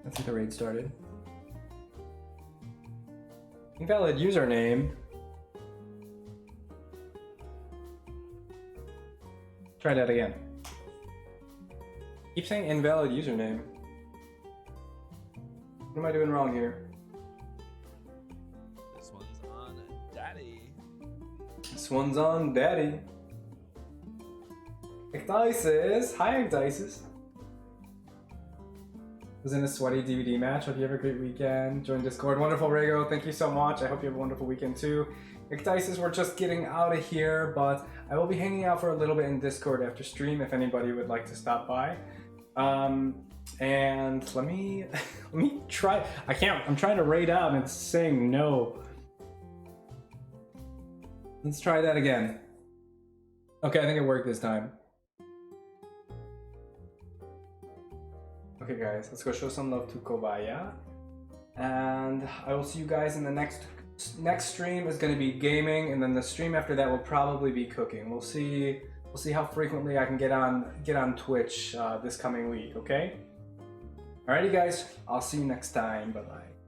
Let's get the raid started. Invalid username. Try that again. Keep saying invalid username. What am I doing wrong here? This one's on Daddy. This one's on Daddy. Ecdysis. Hi, Ecdysis. Was in a sweaty DVD match. Hope you have a great weekend. Join Discord. Wonderful, Rego. Thank you so much. I hope you have a wonderful weekend too. Ecdysis, we're just getting out of here, but I will be hanging out for a little bit in Discord after stream if anybody would like to stop by. And let me let me try. I can't. I'm trying to raid out and it's saying no. Let's try that again. Okay, I think it worked this time. Okay, guys, let's go show some love to Kobaya. And I will see you guys in the next stream is going to be gaming, and then the stream after that will probably be cooking. We'll see how frequently I can get on Twitch this coming week, okay? Alrighty guys, I'll see you next time. Bye bye.